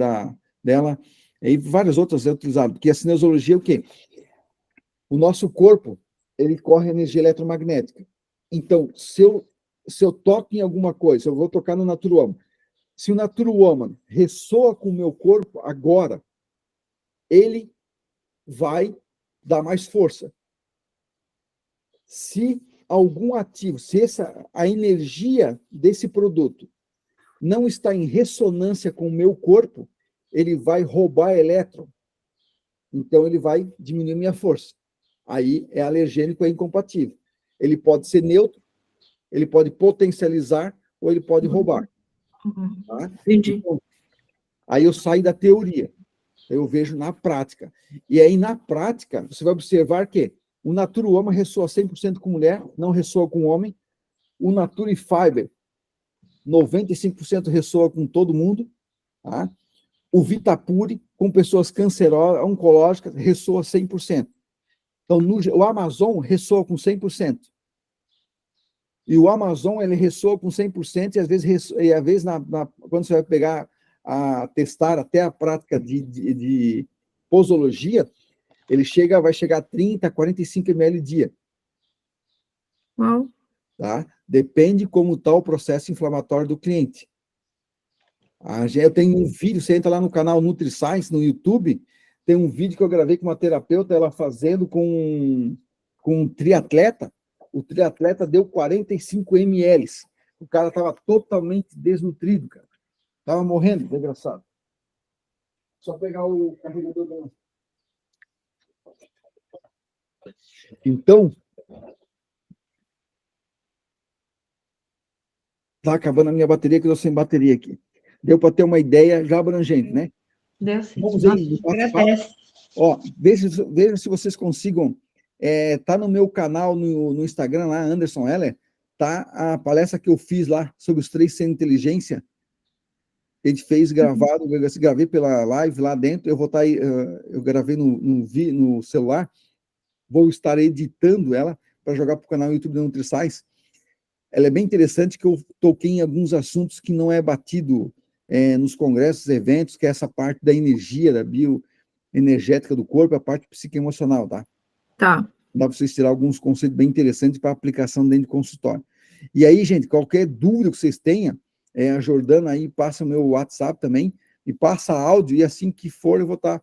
dela, e várias outras é utilizado, porque a cinesiologia é o quê? O nosso corpo, ele corre energia eletromagnética. Então, se eu toco em alguma coisa, se eu vou tocar no Nature Woman, se o Nature Woman ressoa com o meu corpo agora, ele vai dar mais força. Se algum ativo, se a energia desse produto não está em ressonância com o meu corpo, ele vai roubar elétron. Então, ele vai diminuir minha força. Aí é alergênico, é incompatível. Ele pode ser neutro, ele pode potencializar ou ele pode roubar. Tá? Entendi. Então, aí eu saio da teoria, eu vejo na prática. E aí, na prática, você vai observar que o Nature Woman ressoa 100% com mulher, não ressoa com homem. O Nature Fiber, 95% ressoa com todo mundo. Tá? O Vitapure, com pessoas cancerosas, oncológicas, ressoa 100%. Então, o Amazon ressoa com 100%. E o Amazon, ele ressoa com 100%, e às vezes, quando você vai pegar, testar até a prática de posologia, ele vai chegar a 30, 45 ml dia. Uau. Tá? Depende como está o processo inflamatório do cliente. Eu tenho um vídeo, você entra lá no canal NutriScience, no YouTube, tem um vídeo que eu gravei com uma terapeuta, ela fazendo com um triatleta. O triatleta deu 45 ml. O cara estava totalmente desnutrido, cara. Estava morrendo, desgraçado. Só pegar o carregador da... Então, tá acabando a minha bateria, que eu estou sem bateria aqui. Deu para ter uma ideia já abrangente, né? Deu sim. Vamos aí, ó, veja se vocês consigam. Tá no meu canal no Instagram, lá, Anderson Heller, tá a palestra que eu fiz lá sobre os 3 Centros de Inteligência. A gente fez gravado, eu gravei pela live lá dentro, eu vou estar aí, eu gravei no celular, vou estar editando ela para jogar para o canal YouTube da NutriScience. Ela é bem interessante, que eu toquei em alguns assuntos que não é batido nos congressos, eventos, que é essa parte da energia, da bioenergética do corpo, a parte psicoemocional, tá? Tá. Dá para vocês tirar alguns conceitos bem interessantes para aplicação dentro do consultório. E aí, gente, qualquer dúvida que vocês tenham, a Jordana aí passa o meu WhatsApp também, e passa áudio, e assim que for eu vou estar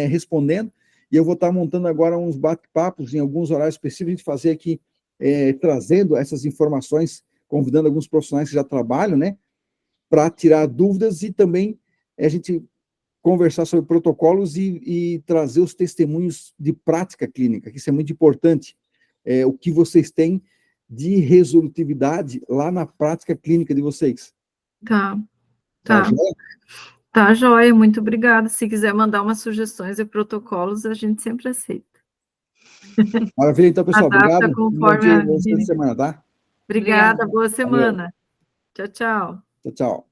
respondendo, e eu vou estar montando agora uns bate-papos em alguns horários específicos, a gente fazer aqui, trazendo essas informações, convidando alguns profissionais que já trabalham, né, para tirar dúvidas e também a gente conversar sobre protocolos e trazer os testemunhos de prática clínica, que isso é muito importante, o que vocês têm de resolutividade lá na prática clínica de vocês. Tá. Tá joia? Tá, joia, muito obrigada. Se quiser mandar umas sugestões e protocolos, a gente sempre aceita. Maravilha, então, pessoal, obrigado. Bom dia, boa semana, tá? Obrigada, boa semana. Tchau, tchau. Tchau, tchau.